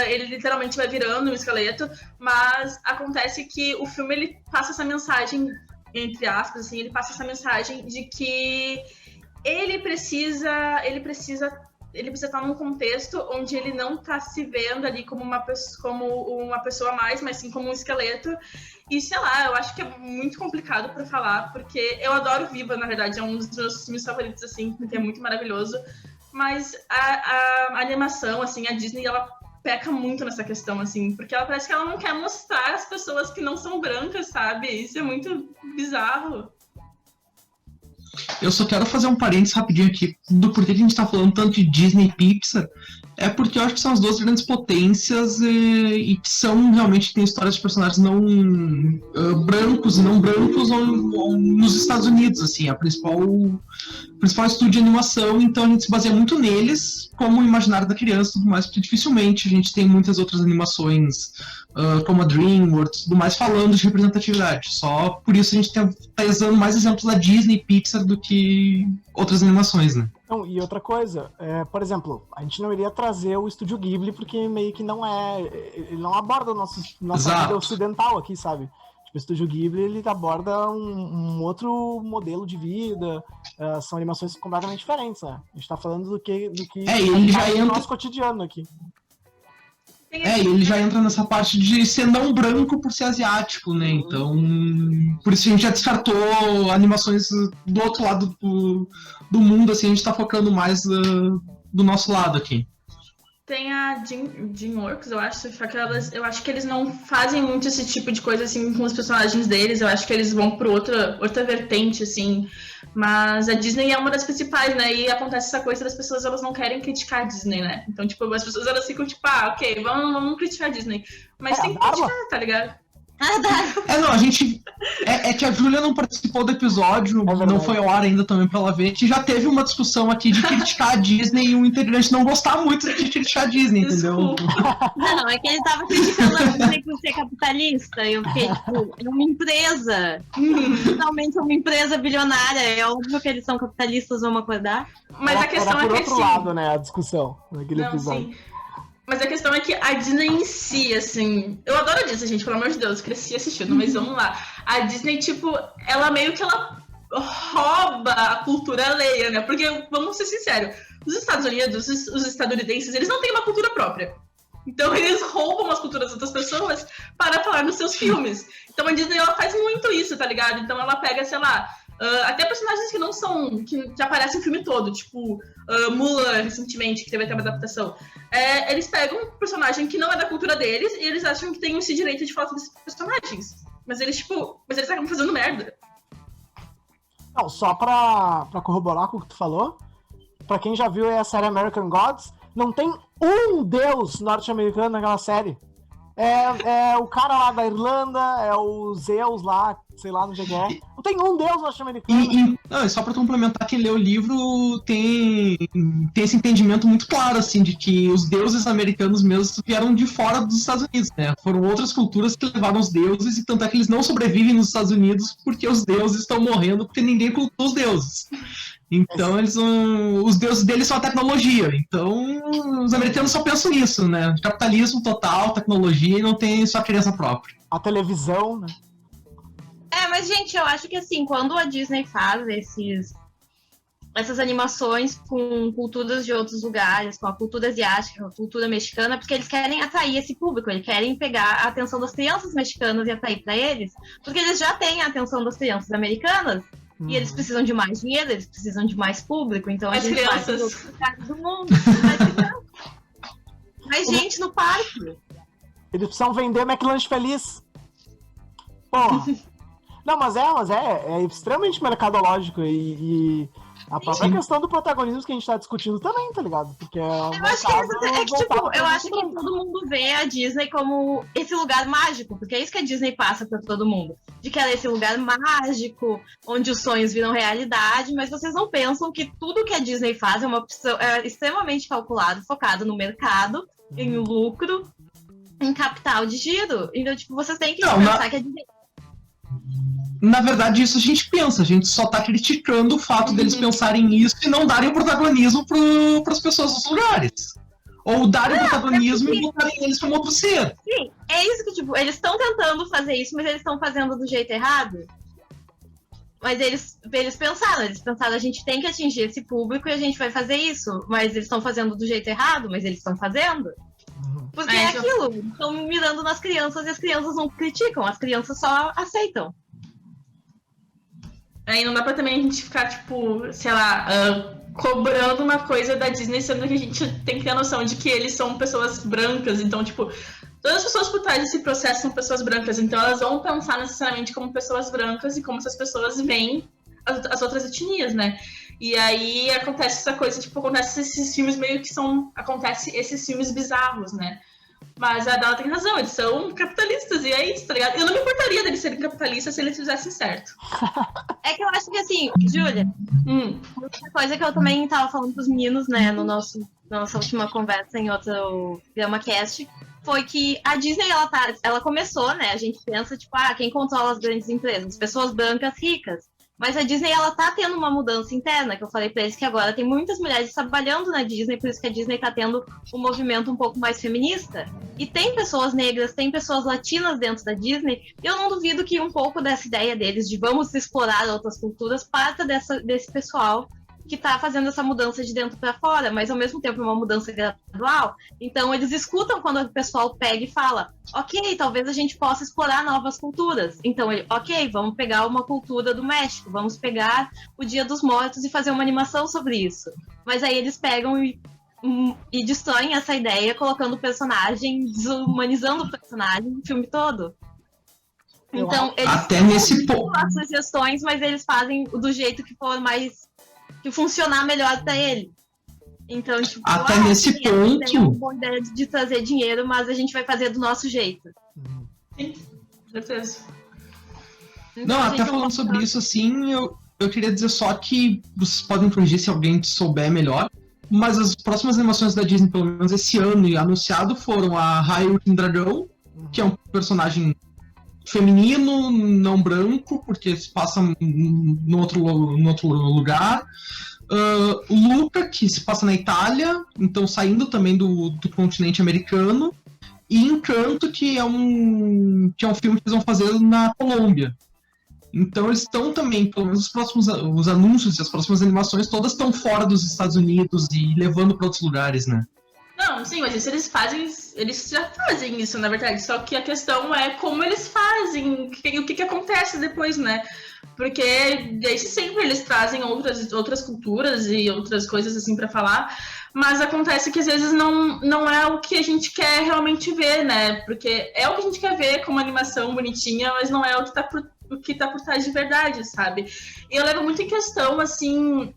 ele literalmente vai virando um esqueleto, mas acontece que o filme ele passa essa mensagem, entre aspas, assim, ele passa essa mensagem de que ele precisa estar num contexto onde ele não está se vendo ali como uma pessoa a mais, mas sim como um esqueleto. E sei lá, eu acho que é muito complicado para falar, porque eu adoro Viva, na verdade, é um dos meus filmes favoritos, assim, porque é muito maravilhoso. Mas a animação, assim, a Disney, ela peca muito nessa questão, assim, porque ela parece que ela não quer mostrar as pessoas que não são brancas, sabe? Isso é muito bizarro. Eu só quero fazer um parênteses rapidinho aqui do porquê que a gente tá falando tanto de Disney e Pixar. É porque eu acho que são as duas grandes potências e que são realmente tem histórias de personagens não brancos e não brancos ou nos Estados Unidos, assim, a principal estúdio de animação, então a gente se baseia muito neles como o imaginário da criança e tudo mais, porque dificilmente a gente tem muitas outras animações como a DreamWorks e tudo mais falando de representatividade. Só por isso a gente tá usando mais exemplos da Disney e Pixar do que outras animações, né? Não, e outra coisa, por exemplo, a gente não iria trazer o Estúdio Ghibli porque meio que ele não aborda nossa vida ocidental aqui, sabe? Tipo, o Estúdio Ghibli, ele aborda um outro modelo de vida, são animações completamente diferentes, né? A gente tá falando do que ele já entra no nosso cotidiano aqui. Ele já entra nessa parte de ser não branco por ser asiático, né? Então, por isso a gente já descartou animações do outro lado do mundo, assim, a gente tá focando mais do nosso lado aqui. Tem a DreamWorks, eu acho, só que eu acho que eles não fazem muito esse tipo de coisa, assim, com os personagens deles, eu acho que eles vão por outra vertente, assim, mas a Disney é uma das principais, né, e acontece essa coisa das pessoas, elas não querem criticar a Disney, né, então, tipo, as pessoas, elas ficam, tipo, ok, vamos criticar a Disney, mas tem que criticar, tá ligado? Não, a gente. É que a Júlia não participou do episódio, não foi ao ar ainda também pra ela ver. Que já teve uma discussão aqui de criticar a Disney e um integrante não gostar muito de criticar a Disney, entendeu? Não, é que ele tava criticando a Disney por ser capitalista. Eu fiquei, tipo, é uma empresa. Finalmente é uma empresa bilionária. É óbvio que eles são capitalistas, vamos acordar. Mas a questão é que outro lado, né, a discussão naquele episódio. Sim. Mas a questão é que a Disney em si, assim... Eu adoro a Disney, gente, pelo amor de Deus, cresci assistindo, mas vamos lá. A Disney, tipo, ela meio que ela rouba a cultura alheia, né? Porque, vamos ser sinceros, os Estados Unidos, os estadunidenses, eles não têm uma cultura própria. Então eles roubam as culturas das outras pessoas para falar nos seus filmes. Então a Disney, ela faz muito isso, tá ligado? Então ela pega, sei lá... até personagens que não são... que aparecem o filme todo, tipo Mulan, recentemente, que teve até uma adaptação. Eles pegam um personagem que não é da cultura deles e eles acham que tem esse direito de falar sobre esses personagens. Mas eles acabam fazendo merda. Não, só pra corroborar com o que tu falou, pra quem já viu a série American Gods, não tem um deus norte-americano naquela série. É o cara lá da Irlanda, é o Zeus lá, sei lá, não sei o que é. Não tem um deus norte-americano. Só pra complementar, quem lê o livro tem esse entendimento muito claro, assim, de que os deuses americanos mesmos vieram de fora dos Estados Unidos, né? Foram outras culturas que levaram os deuses, e tanto é que eles não sobrevivem nos Estados Unidos porque os deuses estão morrendo porque ninguém cultua os deuses. Então, os deuses deles são a tecnologia. Então, os americanos só pensam nisso, né? Capitalismo total, tecnologia, e não tem sua criança própria. A televisão, né? Mas, gente, eu acho que, assim, quando a Disney faz essas animações com culturas de outros lugares, com a cultura asiática, com a cultura mexicana, porque eles querem atrair esse público, eles querem pegar a atenção das crianças mexicanas e atrair para eles, porque eles já têm a atenção das crianças americanas. E eles precisam de mais dinheiro, eles precisam de mais público, então a gente vai para outros lugares do mundo. Mais gente no parque. Eles precisam vender McLanche Feliz. Porra. Não, mas é extremamente mercadológico e a própria questão do protagonismo que a gente tá discutindo também, tá ligado? Porque eu acho que todo mundo vê a Disney como esse lugar mágico, porque é isso que a Disney passa pra todo mundo. De que ela é esse lugar mágico, onde os sonhos viram realidade, mas vocês não pensam que tudo que a Disney faz é extremamente calculado, focado no mercado, em lucro, em capital de giro. Então, tipo, vocês têm que pensar que a Disney... Na verdade, isso a gente pensa, a gente só tá criticando o fato deles pensarem nisso e não darem o protagonismo pras pessoas dos lugares. Ou darem o protagonismo e botarem eles como outro ser. Sim, é isso que, tipo, eles estão tentando fazer isso, mas eles estão fazendo do jeito errado. Mas eles pensaram, a gente tem que atingir esse público e a gente vai fazer isso. Mas eles estão fazendo do jeito errado, mas eles estão fazendo. Porque é aquilo, estão mirando nas crianças e as crianças não criticam, as crianças só aceitam. Aí não dá pra também a gente ficar, tipo, sei lá, cobrando uma coisa da Disney, sendo que a gente tem que ter a noção de que eles são pessoas brancas. Então, tipo, todas as pessoas por trás desse processo são pessoas brancas. Então, elas vão pensar necessariamente como pessoas brancas e como essas pessoas veem as outras etnias, né? E aí acontece essa coisa, tipo, acontece esses filmes meio que são... Acontece esses filmes bizarros, né? Mas a Dala tem razão, eles são capitalistas e é isso, tá ligado? Eu não me importaria deles serem capitalistas se eles fizessem certo. É que eu acho que assim, Júlia, outra coisa que eu também tava falando pros meninos, né, na nossa última conversa em outro GramaCast, foi que a Disney, ela começou, né, a gente pensa, tipo, quem controla as grandes empresas? Pessoas brancas ricas. Mas a Disney, ela tá tendo uma mudança interna, que eu falei pra eles que agora tem muitas mulheres trabalhando na Disney, por isso que a Disney tá tendo um movimento um pouco mais feminista. E tem pessoas negras, tem pessoas latinas dentro da Disney, e eu não duvido que um pouco dessa ideia deles de vamos explorar outras culturas parta desse pessoal que tá fazendo essa mudança de dentro para fora, mas ao mesmo tempo é uma mudança gradual. Então eles escutam quando o pessoal pega e fala, ok, talvez a gente possa explorar novas culturas. Então ok, vamos pegar uma cultura do México, vamos pegar o Dia dos Mortos e fazer uma animação sobre isso. Mas aí eles pegam e destroem essa ideia, colocando o personagem, desumanizando o personagem no filme todo. Então eles até nesse ponto as sugestões, mas eles fazem do jeito que for mais... que funcionar melhor para ele. Então, tipo, até nesse ponto tem uma boa ideia de trazer dinheiro, mas a gente vai fazer do nosso jeito. Sim, certeza. Então, não, até falando sobre isso, assim, eu queria dizer só que vocês podem corrigir se alguém souber melhor, mas as próximas animações da Disney, pelo menos esse ano, e anunciado, foram a Raio e o Dragão, que é um personagem feminino, não branco, porque se passa no outro lugar. Luca, que se passa na Itália, então saindo também do continente americano. E Encanto, que é um filme que eles vão fazer na Colômbia. Então eles estão também, pelo menos os anúncios e as próximas animações, todas estão fora dos Estados Unidos e levando para outros lugares, né? Não, sim, mas isso eles já fazem isso, na verdade. Só que a questão é como eles fazem, o que acontece depois, né? Porque desde sempre eles trazem outras culturas e outras coisas assim pra falar, mas acontece que às vezes não é o que a gente quer realmente ver, né? Porque é o que a gente quer ver como animação bonitinha, mas não é o que tá o que tá por trás de verdade, sabe? E eu levo muito em questão, assim,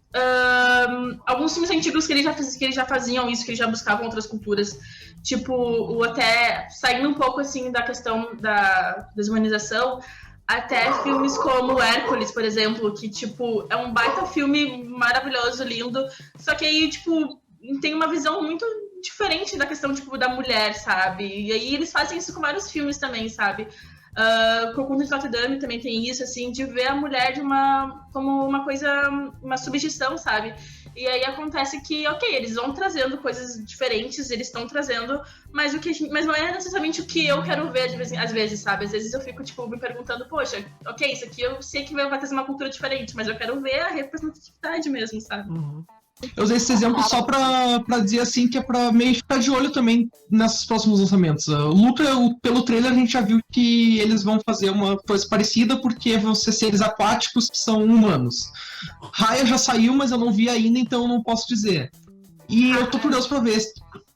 alguns filmes antigos que eles já faziam isso, que eles já buscavam outras culturas. Tipo, até saindo um pouco, assim, da questão da desumanização, até filmes como Hércules, por exemplo, que, tipo, é um baita filme maravilhoso, lindo, só que aí, tipo, tem uma visão muito diferente da questão, tipo, da mulher, sabe? E aí eles fazem isso com vários filmes também, sabe? Corcunda de Notre Dame também tem isso, assim, de ver a mulher como uma coisa, uma subjeção, sabe? E aí acontece que, ok, eles vão trazendo coisas diferentes, eles estão trazendo, mas não é necessariamente o que eu quero ver às vezes, sabe? Às vezes eu fico, tipo, me perguntando, poxa, ok, isso aqui eu sei que vai trazer uma cultura diferente, mas eu quero ver a representatividade mesmo, sabe? Uhum. Eu usei esse exemplo só pra dizer assim que é pra meio ficar de olho também nesses próximos lançamentos. O Luca, pelo trailer, a gente já viu que eles vão fazer uma coisa parecida porque vão ser seres aquáticos que são humanos. Raya já saiu, mas eu não vi ainda, então eu não posso dizer. E eu tô curioso pra ver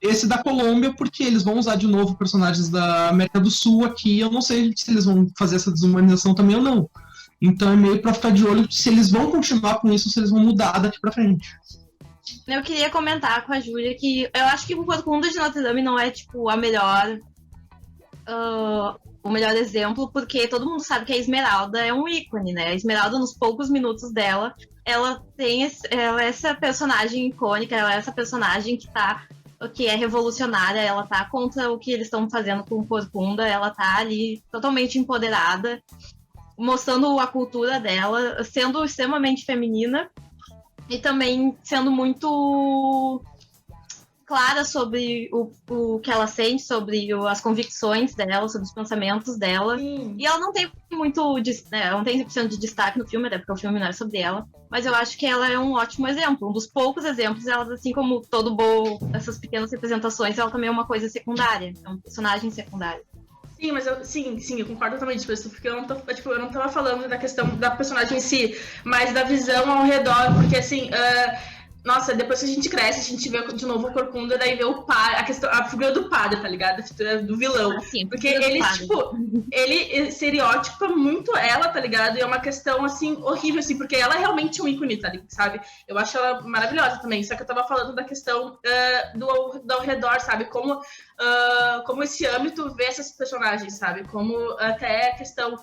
esse da Colômbia, porque eles vão usar de novo personagens da América do Sul aqui. Eu não sei se eles vão fazer essa desumanização também ou não. Então é meio pra ficar de olho se eles vão continuar com isso ou se eles vão mudar daqui pra frente. Eu queria comentar com a Júlia que eu acho que o Corcunda de Notre Dame não é, tipo, o melhor exemplo, porque todo mundo sabe que a Esmeralda é um ícone, né? A Esmeralda, nos poucos minutos dela, ela é essa personagem icônica, ela é essa personagem que é revolucionária, ela tá contra o que eles estão fazendo com o Corcunda, ela tá ali totalmente empoderada, mostrando a cultura dela, sendo extremamente feminina, e também sendo muito clara sobre o que ela sente, sobre as convicções dela, sobre os pensamentos dela. Sim. E ela não tem ela não tem 100% de destaque no filme, até porque o filme não é sobre ela. Mas eu acho que ela é um ótimo exemplo, um dos poucos exemplos. Ela, assim como essas pequenas representações, ela também é uma coisa secundária, é um personagem secundário. Sim, mas eu concordo totalmente com isso, porque eu não tava falando da questão da personagem em si, mas da visão ao redor, porque assim, nossa, depois que a gente cresce, a gente vê de novo o Corcunda, daí vê a figura do padre, tá ligado? A figura do vilão. Sim, porque ele estereótipa muito ela, tá ligado? E é uma questão, assim, horrível, assim, porque ela é realmente um ícone, tá ligado? Sabe? Eu acho ela maravilhosa também, só que eu tava falando da questão do ao redor, sabe? Como esse âmbito vê essas personagens, sabe? Como até a questão...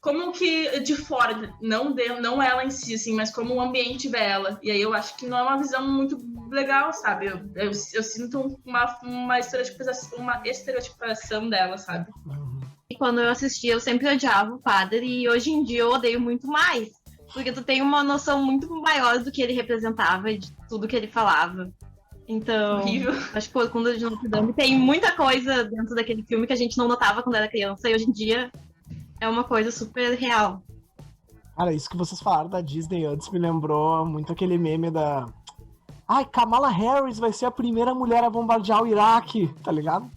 Como que de fora, não ela em si, assim, mas como o ambiente vê ela. E aí eu acho que não é uma visão muito legal, sabe? Eu sinto uma estereotipação dela, sabe? E quando eu assistia, eu sempre odiava o padre, e hoje em dia eu odeio muito mais. Porque tu tem uma noção muito maior do que ele representava e de tudo que ele falava. Então, horrível. Acho que Corcunda de Notre Dame tem muita coisa dentro daquele filme que a gente não notava quando era criança, e hoje em dia é uma coisa super real. Cara, isso que vocês falaram da Disney antes me lembrou muito aquele meme da... Ai, Kamala Harris vai ser a primeira mulher a bombardear o Iraque, tá ligado?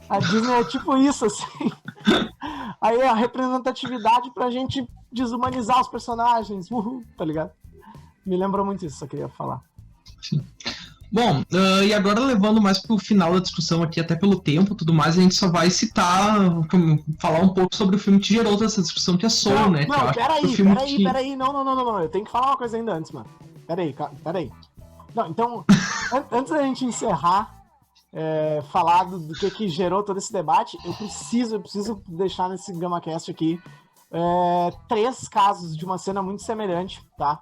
A Disney é tipo isso, assim. Aí a representatividade pra gente desumanizar os personagens, tá ligado? Me lembrou muito isso, só queria falar. Sim. Bom, e agora levando mais pro final da discussão aqui, até pelo tempo e tudo mais, a gente só vai falar um pouco sobre o filme que gerou essa discussão, que é Soul, né? Não, peraí, não, eu tenho que falar uma coisa ainda antes, mano. Peraí. Não, então, antes da gente encerrar, falar do que gerou todo esse debate, eu preciso deixar nesse GamaCast aqui 3 casos de uma cena muito semelhante, tá?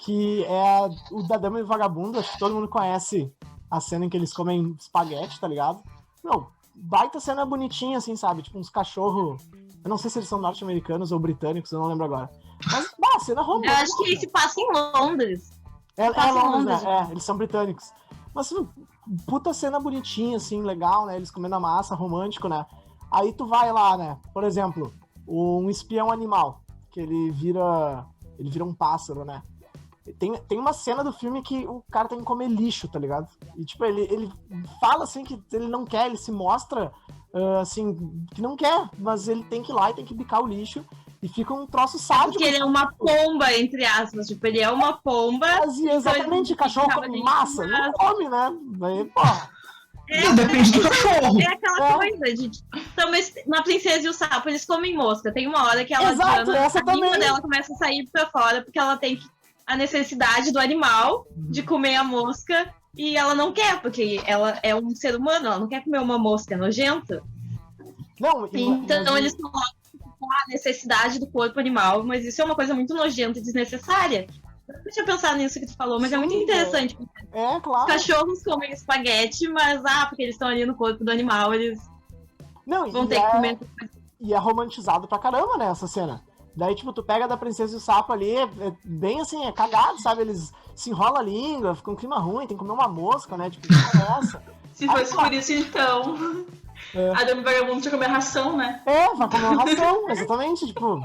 Que é o da Dama e o Vagabundo. Acho que todo mundo conhece a cena em que eles comem espaguete, tá ligado? Não, baita cena bonitinha, assim, sabe? Tipo uns cachorros... Eu não sei se eles são norte-americanos ou britânicos, eu não lembro agora. Mas, cena romântica. Eu acho que ele se passa em Londres. Londres, né? Eles são britânicos. Mas, puta cena bonitinha, assim, legal, né? Eles comendo a massa, romântico, né? Aí tu vai lá, né? Por exemplo, um espião animal, que ele vira um pássaro, né? Tem uma cena do filme que o cara tem que comer lixo, tá ligado? E, tipo, ele fala, assim, que ele não quer, ele se mostra, assim, que não quer, mas ele tem que ir lá e tem que bicar o lixo, e fica um troço sádico. Porque ele é uma pomba, entre aspas, tipo, ele é uma pomba... Exatamente, cachorro come massa, não come, né? Aí, porra... Depende do cachorro. É aquela coisa de. Também, na Princesa e o Sapo, eles comem mosca. Tem uma hora que ela. Exato, essa a língua também. dela começa a sair pra fora, porque ela tem a necessidade do animal de comer a mosca. E ela não quer, porque ela é um ser humano, ela não quer comer uma mosca nojenta. Não, Então eles colocam a necessidade do corpo animal, mas isso é uma coisa muito nojenta e desnecessária. Eu não tinha pensado nisso que tu falou, mas é muito interessante. É, claro. Os cachorros comem espaguete, mas porque eles estão ali no corpo do animal, eles Não, vão ter que comer. E é romantizado pra caramba, né, essa cena. Daí, tipo, tu pega da Princesa e o Sapo ali, é bem assim, é cagado, sabe? Eles se enrolam a língua, fica um clima ruim, tem que comer uma mosca, né? Tipo, que é essa? Se fosse por isso, então. A Dami Vagabundo tinha que comer ração, né? Vai comer uma ração, exatamente, tipo.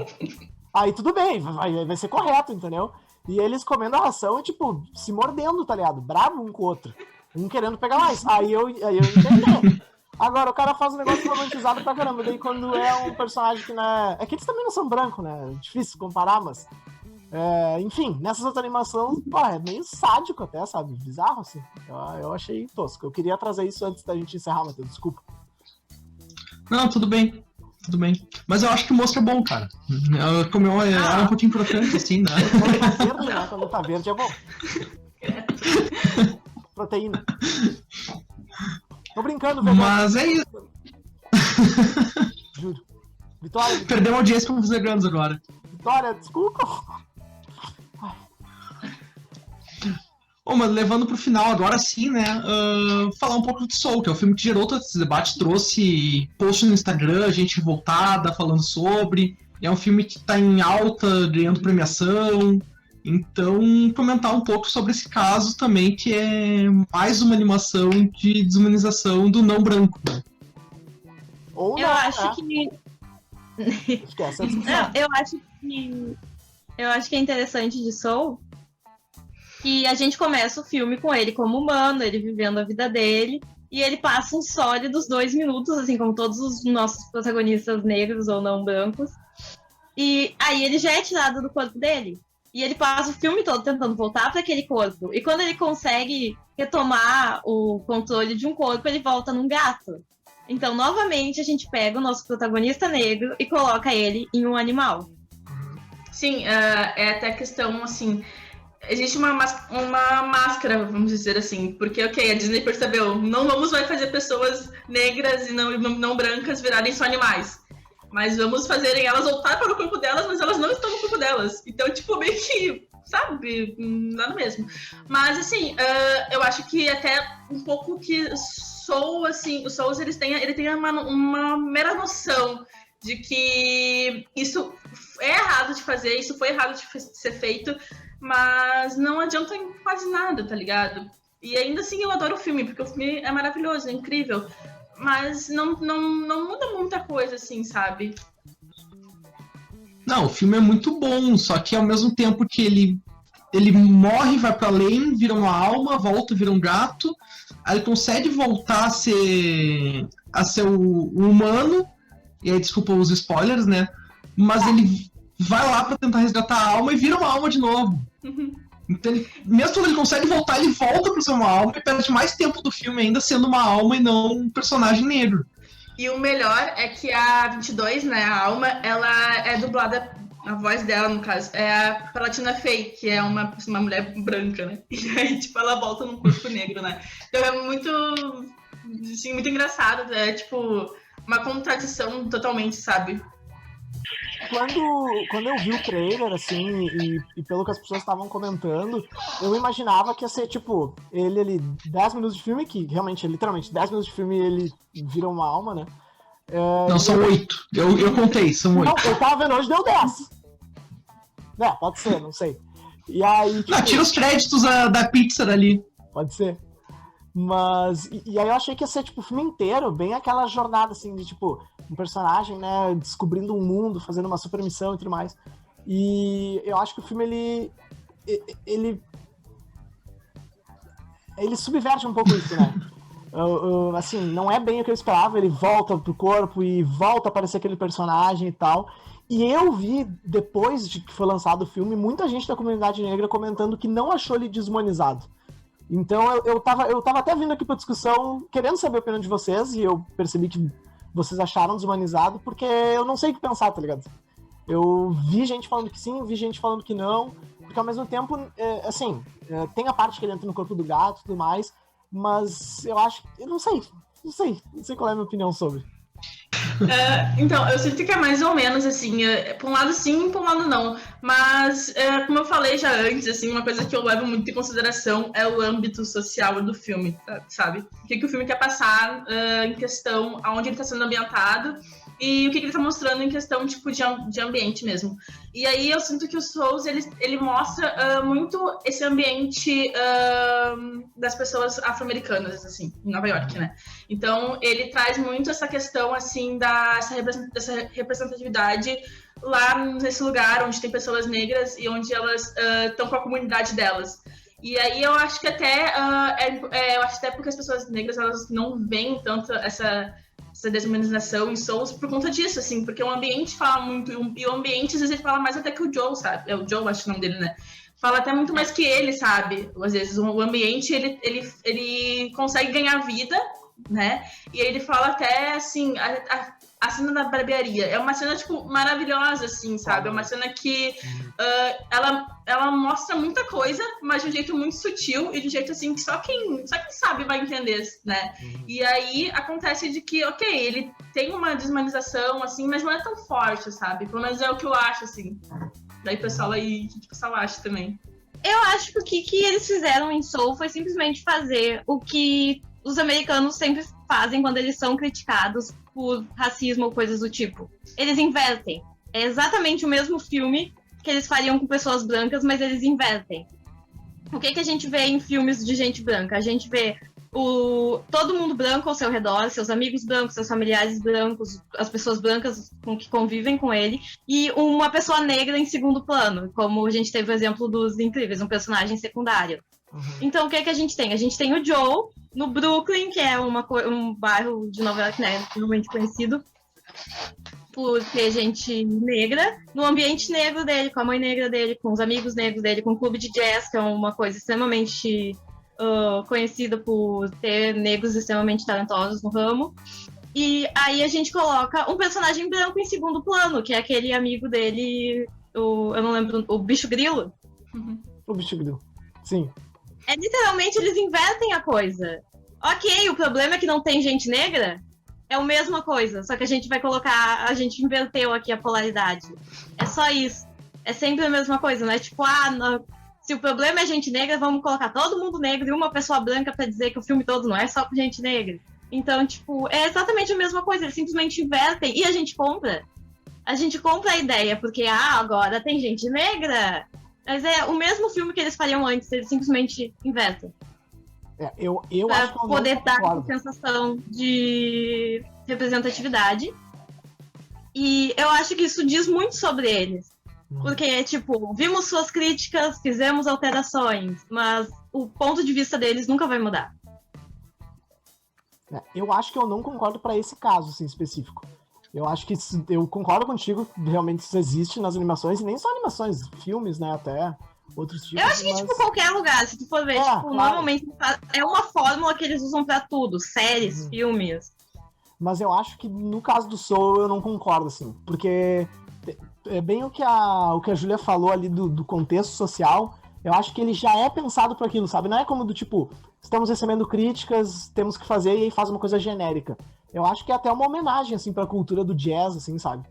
Aí tudo bem, vai ser correto, entendeu? E eles comendo a ração e, tipo, se mordendo, tá ligado? Bravo um com o outro. Um querendo pegar mais. Aí eu entendi. Agora, o cara faz um negócio romantizado pra caramba. Daí quando é um personagem que não é... É que eles também não são brancos, né? É difícil comparar, mas... enfim, nessas outras animações, é meio sádico até, sabe? Bizarro, assim. Eu achei tosco. Eu queria trazer isso antes da gente encerrar, Matheus. Desculpa. Não, tudo bem. Tudo bem. Mas eu acho que mostra é bom, cara. Comer é um pouquinho importante, assim, né? Quando tá verde, né? Quando tá verde é bom. Proteína. Tô brincando, velho. Mas é isso. Juro. Vitória. Perdemos audiência com os veganos agora. Vitória, desculpa. Mas levando pro final agora sim, né? Falar um pouco de Soul, que é o filme que gerou todo esse debate, trouxe post no Instagram, gente revoltada falando sobre. É um filme que tá em alta, ganhando premiação. Então, comentar um pouco sobre esse caso também, que é mais uma animação de desumanização do não branco, né? Ou Eu não, acho né? que. Esquece a discussão. Não, eu acho que é interessante de Soul que a gente começa o filme com ele como humano, ele vivendo a vida dele, e ele passa uns sólidos 2 minutos, assim como todos os nossos protagonistas negros ou não brancos, e aí ele já é tirado do corpo dele. E ele passa o filme todo tentando voltar para aquele corpo. E quando ele consegue retomar o controle de um corpo, ele volta num gato. Então, novamente, a gente pega o nosso protagonista negro e coloca ele em um animal. Sim, é até questão, assim... Existe uma máscara, vamos dizer assim. Porque, a Disney percebeu, não vamos mais fazer pessoas negras e não brancas virarem só animais. Mas vamos fazer elas voltar para o corpo delas, mas elas não estão no corpo delas. Então, tipo, meio que, sabe, nada mesmo. Mas, assim, eu acho que até um pouco que Soul, assim, os Souls, ele tem uma mera noção de que isso é errado de fazer, isso foi errado de ser feito, mas não adianta em quase nada, tá ligado? E ainda assim eu adoro o filme, porque o filme é maravilhoso, é incrível. Mas não muda muita coisa, assim, sabe? Não, o filme é muito bom, só que ao mesmo tempo que ele morre, vai pra além, vira uma alma, volta, vira um gato, aí ele consegue voltar a ser o humano, e aí desculpa os spoilers, né? Mas ele vai lá pra tentar resgatar a alma e vira uma alma de novo. Então, mesmo quando ele consegue voltar, ele volta pra ser uma alma e perde mais tempo do filme ainda sendo uma alma e não um personagem negro. E o melhor é que a 22, né, a alma, ela é dublada, a voz dela, no caso, é a Latina Faye, que é uma mulher branca, né? E aí, tipo, ela volta num corpo negro, né? Então é muito, assim, muito engraçado, é tipo uma contradição totalmente, sabe? Quando eu vi o trailer, assim, e pelo que as pessoas estavam comentando, eu imaginava que ia ser, tipo, ele 10 minutos de filme, que realmente, literalmente, 10 minutos de filme ele vira uma alma, né? Não, são 8. Eu contei, são 8. Não, eu tava vendo hoje, deu 10. Pode ser, não sei. E aí, tipo, Tira os créditos da Pixar ali. Pode ser. Mas, e aí eu achei que ia ser, tipo, o filme inteiro, bem aquela jornada, assim, de, tipo, um personagem, né, descobrindo um mundo, fazendo uma super missão e tudo mais. E eu acho que o filme, ele subverte um pouco isso, né? Assim, não é bem o que eu esperava, ele volta pro corpo e volta a aparecer aquele personagem e tal. E eu vi, depois de que foi lançado o filme, muita gente da comunidade negra comentando que não achou ele desumanizado. Então eu tava até vindo aqui pra discussão, querendo saber a opinião de vocês, e eu percebi que vocês acharam desumanizado, porque eu não sei o que pensar, tá ligado? Eu vi gente falando que sim, vi gente falando que não, porque ao mesmo tempo, tem a parte que ele entra no corpo do gato e tudo mais, mas eu acho, eu não sei qual é a minha opinião sobre. Então, eu sinto que é mais ou menos assim, por um lado sim, por um lado não. Mas, como eu falei já antes, assim, uma coisa que eu levo muito em consideração é o âmbito social do filme, sabe? O que o filme quer passar em questão, aonde ele está sendo ambientado e o que ele está mostrando em questão tipo de ambiente mesmo. E aí eu sinto que o Souls, ele mostra muito esse ambiente das pessoas afro-americanas, assim, em Nova York, né? Então, ele traz muito essa questão, assim, dessa representatividade lá nesse lugar onde tem pessoas negras e onde elas estão com a comunidade delas. E aí eu acho que até porque as pessoas negras, elas não veem tanto essa desumanização em Souls por conta disso, assim, porque o ambiente fala muito, e o ambiente às vezes ele fala mais até que o Joe, sabe? É o Joe, acho que é o nome dele, né? Fala até muito mais que ele, sabe? Às vezes o ambiente, ele consegue ganhar vida, né? E ele fala até, assim, a cena da barbearia. É uma cena, tipo, maravilhosa, assim, sabe? É uma cena que ela mostra muita coisa, mas de um jeito muito sutil e de um jeito, assim, que só quem sabe vai entender, né? E aí acontece de que, ok, ele tem uma desumanização, assim, mas não é tão forte, sabe? Pelo menos é o que eu acho, assim. Daí o pessoal aí, o que o pessoal acha também? Eu acho que o que eles fizeram em Soul foi simplesmente fazer o que os americanos sempre fazem quando eles são criticados por racismo ou coisas do tipo. Eles invertem. É exatamente o mesmo filme que eles fariam com pessoas brancas, mas eles invertem. O que a gente vê em filmes de gente branca? A gente vê todo mundo branco ao seu redor, seus amigos brancos, seus familiares brancos, as pessoas brancas com que convivem com ele, e uma pessoa negra em segundo plano, como a gente teve o exemplo dos Incríveis, um personagem secundário. Então, o que a gente tem? A gente tem o Joe, no Brooklyn, que é um bairro de Nova York, né, normalmente conhecido por ter gente negra, no ambiente negro dele, com a mãe negra dele, com os amigos negros dele, com o clube de jazz, que é uma coisa extremamente conhecida por ter negros extremamente talentosos no ramo. E aí a gente coloca um personagem branco em segundo plano, que é aquele amigo dele, eu não lembro, o Bicho Grilo. O Bicho Grilo, sim. Literalmente eles invertem a coisa. Ok, o problema é que não tem gente negra, é a mesma coisa, só que a gente vai colocar, a gente inverteu aqui a polaridade. É só isso. É sempre a mesma coisa, não é tipo, se o problema é gente negra, vamos colocar todo mundo negro e uma pessoa branca pra dizer que o filme todo não é só com gente negra. Então, tipo, é exatamente a mesma coisa, eles simplesmente invertem e a gente compra. A gente compra a ideia, porque, agora tem gente negra. Mas é o mesmo filme que eles fariam antes, eles simplesmente invertem. Eu pra acho que poder dar a sensação de representatividade. E eu acho que isso diz muito sobre eles. Porque, tipo, vimos suas críticas, fizemos alterações, mas o ponto de vista deles nunca vai mudar. Eu acho que eu não concordo para esse caso, assim, específico. Eu acho que eu concordo contigo, realmente isso existe nas animações, e nem só animações, filmes, né, até outros tipos. Eu acho que, tipo, qualquer lugar, se tu for ver, claro. Normalmente é uma fórmula que eles usam pra tudo, séries, filmes. Mas eu acho que no caso do Soul eu não concordo, assim, porque é bem o que a Júlia falou ali do contexto social, eu acho que ele já é pensado para aquilo, sabe? Não é como do tipo, estamos recebendo críticas, temos que fazer e aí faz uma coisa genérica. Eu acho que é até uma homenagem, assim, pra cultura do jazz, assim, sabe?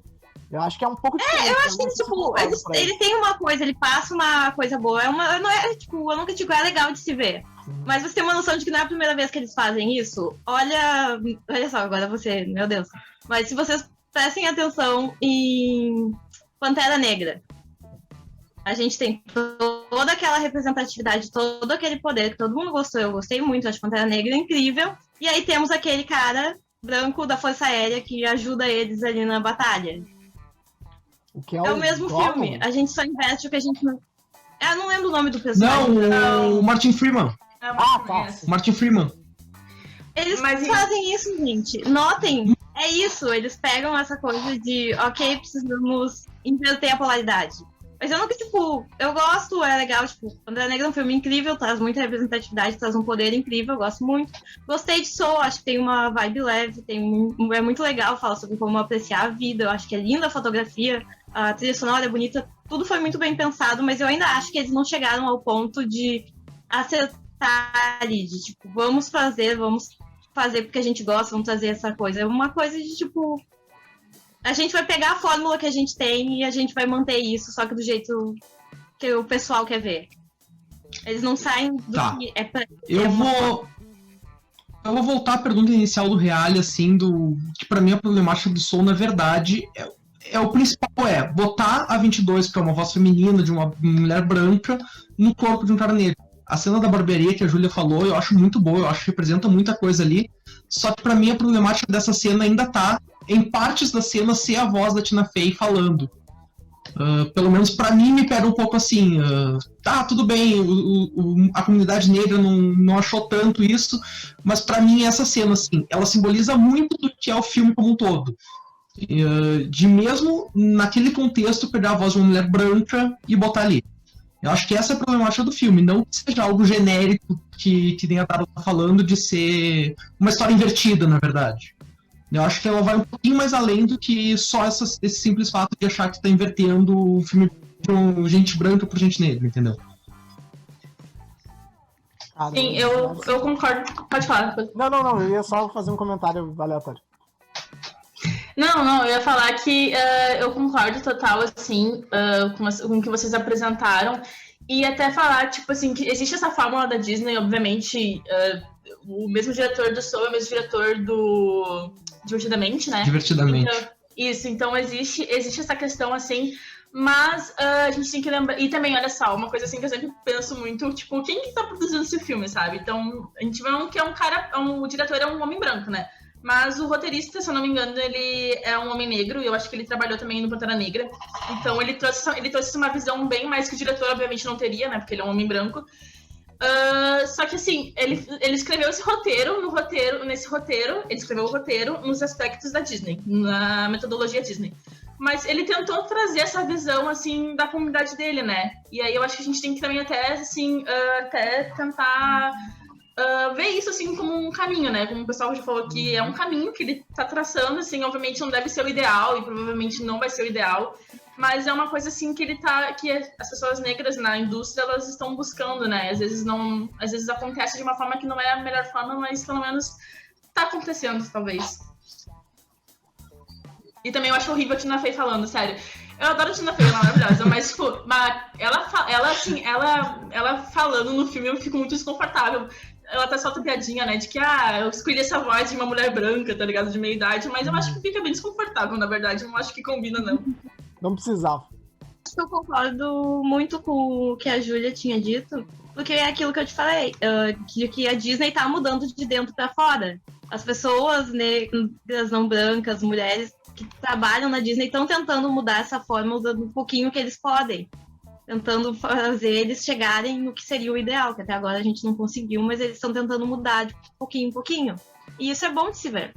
Eu acho que é um pouco diferente. Eu acho que, tipo, ele tem uma coisa, ele passa uma coisa boa. Eu nunca digo, é legal de se ver. Mas você tem uma noção de que não é a primeira vez que eles fazem isso? Olha só, agora você, meu Deus. Mas se vocês prestem atenção em Pantera Negra, a gente tem toda aquela representatividade, todo aquele poder que todo mundo gostou. Eu gostei muito, acho Pantera Negra incrível. E aí temos aquele cara branco da Força Aérea que ajuda eles ali na batalha. O que é o mesmo filme. A gente só investe o que a gente não... Eu não lembro o nome do personagem. Não, o Martin Freeman. Tá. Martin Freeman. Eles fazem isso, gente. Notem, é isso. Eles pegam essa coisa de, ok, precisamos inverter a polaridade. Mas eu nunca, tipo, eu gosto, é legal, tipo, Pantera Negra é um filme incrível, traz muita representatividade, traz um poder incrível, eu gosto muito. Gostei de Soul, acho que tem uma vibe leve, é muito legal, fala sobre como apreciar a vida, eu acho que é linda a fotografia, a trilha sonora é bonita, tudo foi muito bem pensado, mas eu ainda acho que eles não chegaram ao ponto de acertar ali, de tipo, vamos fazer porque a gente gosta, vamos trazer essa coisa. É uma coisa de, tipo, a gente vai pegar a fórmula que a gente tem e a gente vai manter isso, só que do jeito que o pessoal quer ver. Eles não saem do que é pra... Eu vou voltar à pergunta inicial do Reale, assim, que pra mim a problemática do Soul, na verdade, o principal é botar a 22, que é uma voz feminina de uma mulher branca, no corpo de um cara negro. A cena da barbearia que a Júlia falou, eu acho muito boa, eu acho que representa muita coisa ali. Só que pra mim a problemática dessa cena ainda tá em partes da cena ser a voz da Tina Fey falando. Pelo menos pra mim me pega um pouco assim. Tudo bem, a comunidade negra não achou tanto isso, mas pra mim essa cena, assim, ela simboliza muito do que é o filme como um todo. De mesmo naquele contexto pegar a voz de uma mulher branca e botar ali. Eu acho que essa é a problemática do filme, não que seja algo genérico que nem a Tara tá falando de ser uma história invertida, na verdade. Eu acho que ela vai um pouquinho mais além do que só esse simples fato de achar que tá invertendo o filme de gente branca por gente negra, entendeu? Sim, eu concordo. Pode falar. Não, eu ia só fazer um comentário aleatório. Não, eu ia falar que eu concordo total, assim, com o que vocês apresentaram. E até falar, tipo assim, que existe essa fórmula da Disney, obviamente, o mesmo diretor do Soul é o mesmo diretor do Divertidamente, né? Divertidamente. Então existe essa questão, assim, mas a gente tem que lembrar... E também, olha só, uma coisa assim que eu sempre penso muito, tipo, quem que tá produzindo esse filme, sabe? Então, a gente vê que é um cara, o diretor é um homem branco, né? Mas o roteirista, se eu não me engano, ele é um homem negro, e eu acho que ele trabalhou também no Pantera Negra. Então ele trouxe uma visão bem mais que o diretor, obviamente, não teria, né? Porque ele é um homem branco. Só que assim, ele escreveu nesse roteiro, ele escreveu o roteiro nos aspectos da Disney, na metodologia Disney. Mas ele tentou trazer essa visão, assim, da comunidade dele, né? E aí eu acho que a gente tem que também até, assim, até tentar... ver isso assim como um caminho, né? Como o pessoal já falou que é um caminho que ele tá traçando, assim, obviamente não deve ser o ideal e provavelmente não vai ser o ideal, mas é uma coisa assim que que as pessoas negras na indústria elas estão buscando, né? Às vezes acontece de uma forma que não é a melhor forma, mas pelo menos tá acontecendo, talvez. E também eu acho horrível a Tina Fey falando, sério. Eu adoro a Tina Fey, ela é maravilhosa, mas, tipo, ela falando no filme eu fico muito desconfortável. Ela até solta piadinha, né, de que, eu escolhi essa voz de uma mulher branca, tá ligado, de meia idade, mas eu acho que fica bem desconfortável, na verdade, eu não acho que combina, não. Não precisava. Eu concordo muito com o que a Júlia tinha dito, porque é aquilo que eu te falei, de que a Disney tá mudando de dentro pra fora. As pessoas negras, não brancas, mulheres que trabalham na Disney estão tentando mudar essa fórmula um pouquinho que eles podem. Tentando fazer eles chegarem no que seria o ideal, que até agora a gente não conseguiu, mas eles estão tentando mudar de pouquinho em pouquinho. E isso é bom de se ver.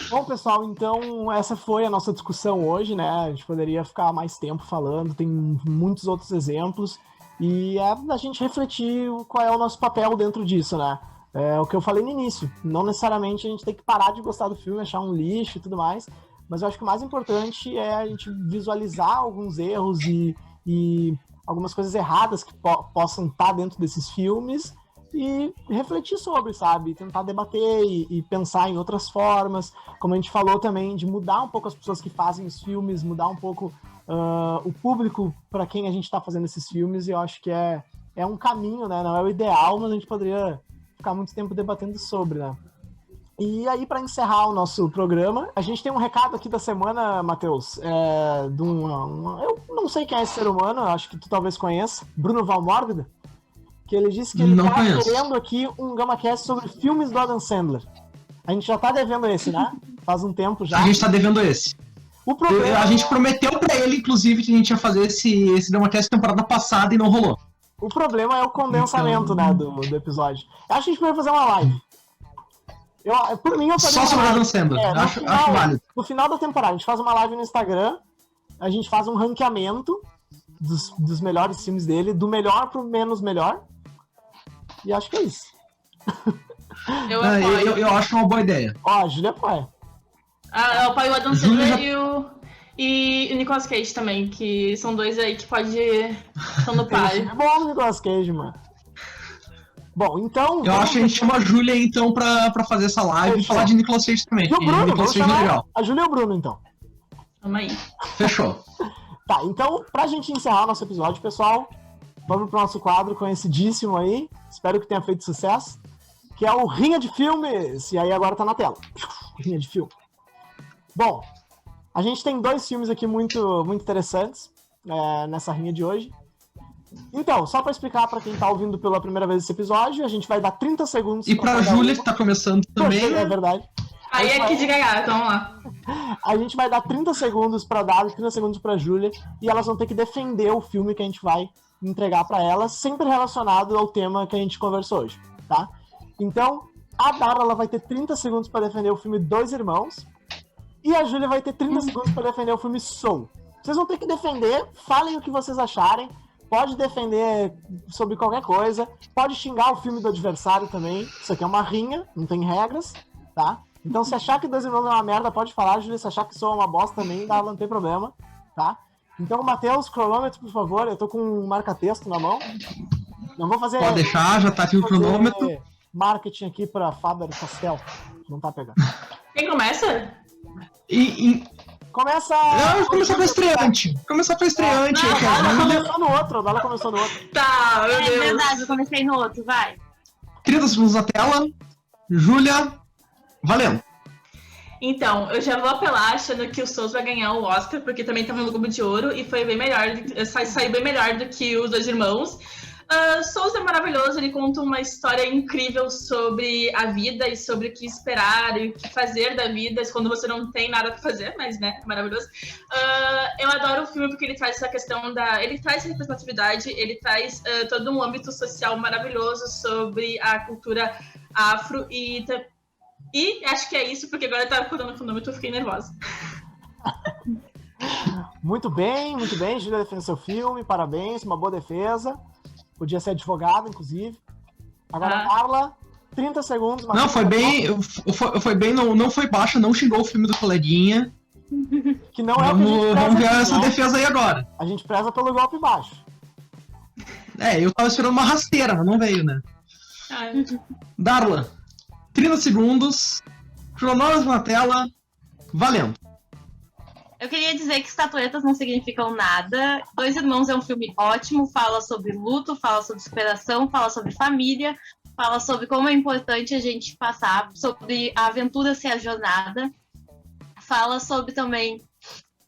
Bom, pessoal, então essa foi a nossa discussão hoje, né? A gente poderia ficar mais tempo falando, tem muitos outros exemplos, e é da gente refletir qual é o nosso papel dentro disso, né? É o que eu falei no início, não necessariamente a gente tem que parar de gostar do filme, achar um lixo e tudo mais, mas eu acho que o mais importante é a gente visualizar alguns erros e algumas coisas erradas que possam estar dentro desses filmes e refletir sobre, sabe? Tentar debater e pensar em outras formas. Como a gente falou também, de mudar um pouco as pessoas que fazem os filmes, mudar um pouco o público para quem a gente está fazendo esses filmes, e eu acho que é um caminho, né? Não é o ideal, mas a gente poderia ficar muito tempo debatendo sobre, né? E aí, para encerrar o nosso programa, a gente tem um recado aqui da semana, Matheus, eu não sei quem é esse ser humano, acho que tu talvez conheça, Bruno Valmórbida, que ele disse que ele tá querendo aqui um GamaCast sobre filmes do Adam Sandler. A gente já tá devendo esse, né? Faz um tempo já. A gente tá devendo esse. O problema... A gente prometeu pra ele, inclusive, que a gente ia fazer esse GamaCast temporada passada e não rolou. O problema é o condensamento, né, do episódio. Eu acho que a gente poderia fazer uma live. Por mim, eu faria só sobre Adam Sandler. Acho válido. No final da temporada, a gente faz uma live no Instagram, a gente faz um ranqueamento dos melhores filmes dele, do melhor pro menos melhor. E acho que é isso. Eu apoio. Eu acho que é uma boa ideia. Ó, a Júlia apoia. Eu apoio o Adam Sandler e o Nicolas Cage também, que são dois aí que estão no páreo. É bom o Nicolas Cage, mano. Bom, então... Eu acho que a gente chama a Júlia, então, pra fazer essa live e falar de Nicolas Cage também. E o Bruno, Nicolas Cage é legal. a Júlia e o Bruno, então. Tamo aí. Fechou. Tá, então, pra gente encerrar nosso episódio, pessoal, vamos pro nosso quadro conhecidíssimo aí, espero que tenha feito sucesso, que é o Rinha de Filmes, e aí agora tá na tela. Rinha de Filme. Bom, a gente tem 2 filmes aqui muito, muito interessantes nessa rinha de hoje. Então, só pra explicar pra quem tá ouvindo pela primeira vez esse episódio, a gente vai dar 30 segundos... E pra Júlia, que tá começando também... É verdade. Aí é Kid Gaga, então vamos lá. A gente vai dar 30 segundos pra Dada e 30 segundos pra Júlia, e elas vão ter que defender o filme que a gente vai entregar pra elas, sempre relacionado ao tema que a gente conversou hoje, tá? Então, a Dada ela vai ter 30 segundos pra defender o filme Dois Irmãos, e a Júlia vai ter 30 segundos pra defender o filme Soul. Vocês vão ter que defender, falem o que vocês acharem, pode defender sobre qualquer coisa, pode xingar o filme do adversário também, isso aqui é uma rinha, não tem regras, tá? Então, se achar que Dois Irmãos é uma merda, pode falar, Júlia. Se achar que sou uma bosta também, não tem problema, tá? Então, Matheus, cronômetro, por favor. Eu tô com um marca-texto na mão. Não vou fazer... Pode deixar, já tá aqui o cronômetro. Marketing aqui pra Faber-Castell. Não tá pegando. Quem começa? Começa... Começar pra estreante. Começar pra estreante. Ela começou no outro. Ela começou no outro. Tá, meu Deus. É verdade, eu comecei no outro, vai. 30 segundos na tela. Júlia... Valendo! Então, eu já vou apelar achando que o Souls vai ganhar o Oscar, porque também tava no Globo de Ouro e foi bem melhor, saiu bem melhor do que os Dois Irmãos. Souls é maravilhoso, ele conta uma história incrível sobre a vida e sobre o que esperar e o que fazer da vida quando você não tem nada pra fazer, mas, né, é maravilhoso. Eu adoro o filme porque ele traz essa questão ele traz representatividade, ele traz todo um âmbito social maravilhoso sobre a cultura afro e acho que é isso, porque agora eu tava contando o cronômetro, eu fiquei nervosa. Muito bem, Júlia defendeu seu filme, parabéns, uma boa defesa. Podia ser advogado, inclusive. Agora, Carla, 30 segundos. Não, foi bem, não foi baixo, não xingou o filme do coleguinha. Que não é o que a gente preza vamos ver aqui, essa né? defesa aí agora. A gente preza pelo golpe baixo. Eu tava esperando uma rasteira, mas não veio, né? Darla, 30 segundos, cronômetro na tela, valendo. Eu queria dizer que estatuetas não significam nada. Dois Irmãos é um filme ótimo, fala sobre luto, fala sobre superação, fala sobre família, fala sobre como é importante a gente passar, sobre a aventura ser a jornada. Fala sobre também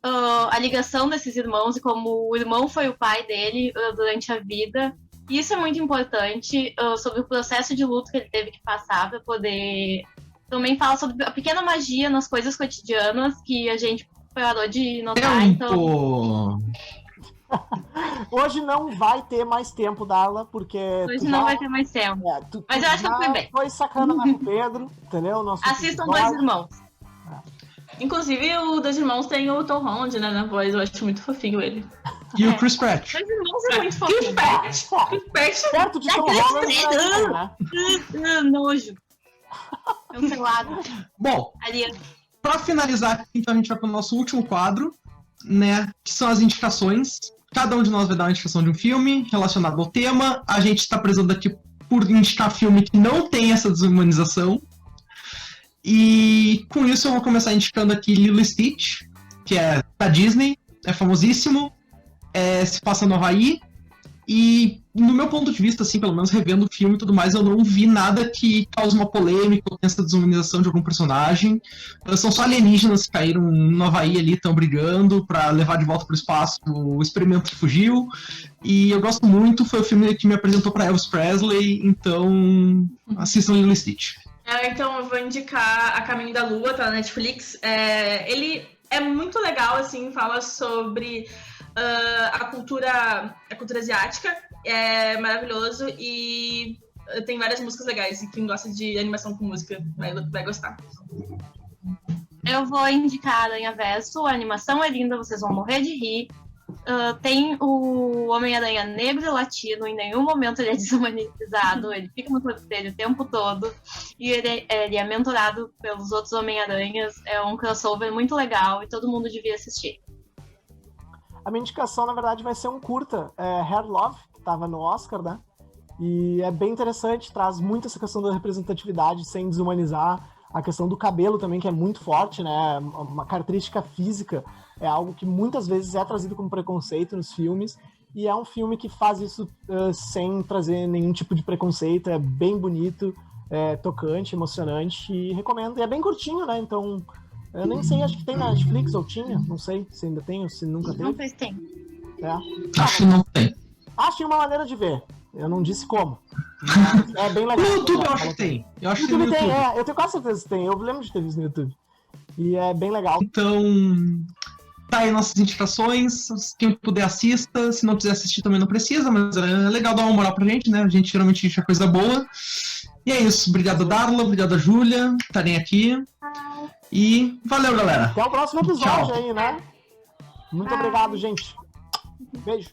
a ligação desses irmãos e como o irmão foi o pai dele durante a vida. Isso é muito importante, sobre o processo de luto que ele teve que passar para poder... Também fala sobre a pequena magia nas coisas cotidianas que a gente parou de notar. Então... Hoje não vai ter mais tempo, Darla, porque... Hoje não vai ter mais tempo. Mas eu acho que eu fui bem. Foi sacana com o Pedro, entendeu? Assistam Dois Irmãos. Inclusive, o Dois Irmãos tem o Tom Holland, né, na voz. Eu acho muito fofinho ele. E o Chris Pratt. Dois Irmãos é muito fofinho. Chris Pratt. Perto de Tom Holland, né? Nojo. Cancelado. Bom, Ali. pra finalizar, então a gente vai pro nosso último quadro, né, que são as indicações. Cada um de nós vai dar uma indicação de um filme relacionado ao tema. A gente está prezando aqui por indicar filme que não tem essa desumanização. E com isso eu vou começar indicando aqui Lilo e Stitch, que é da Disney, é famosíssimo, se passa no Havaí. E no meu ponto de vista, assim, pelo menos revendo o filme e tudo mais, eu não vi nada que cause uma polêmica ou tenha essa desumanização de algum personagem. São só alienígenas que caíram no Havaí ali, estão brigando pra levar de volta pro espaço o experimento que fugiu. E eu gosto muito, foi o filme que me apresentou pra Elvis Presley, então assistam Lilo e Stitch. Então eu vou indicar A Caminho da Lua, tá na Netflix. Ele é muito legal, assim, fala sobre... a cultura asiática, é maravilhoso e tem várias músicas legais, e quem gosta de animação com música vai gostar. Eu vou indicar Aranha Verso, a animação é linda, vocês vão morrer de rir. tem o Homem-Aranha negro e latino, em nenhum momento ele é desumanizado, ele fica no corpo dele o tempo todo, e ele é mentorado pelos outros Homem-Aranhas, é um crossover muito legal e todo mundo devia assistir. A minha indicação, na verdade, vai ser um curta, Hair Love, que estava no Oscar, né? E é bem interessante, traz muito essa questão da representatividade sem desumanizar, a questão do cabelo também, que é muito forte, né? Uma característica física é algo que muitas vezes é trazido como preconceito nos filmes, e é um filme que faz isso sem trazer nenhum tipo de preconceito, é bem bonito, é tocante, emocionante, e recomendo. E é bem curtinho, né? Então, eu nem sei, acho que tem na Netflix, ou tinha, não sei se ainda tem ou se nunca teve. Não sei se tem. Acho que não tem. Acho que uma maneira de ver. Eu não disse como. Mas é bem legal. No YouTube eu acho que tem. Eu acho que no YouTube. Eu tenho quase certeza que tem. Eu lembro de ter visto no YouTube. E é bem legal. Então, tá aí nossas indicações. Quem puder assista. Se não quiser assistir também não precisa, mas é legal dar uma moral pra gente, né? A gente geralmente acha coisa boa. E é isso. Obrigado, Darla. Obrigado, Júlia, por estarem aqui. E valeu, galera. Até o próximo episódio Tchau. aí, né? Muito obrigado, gente. Beijo.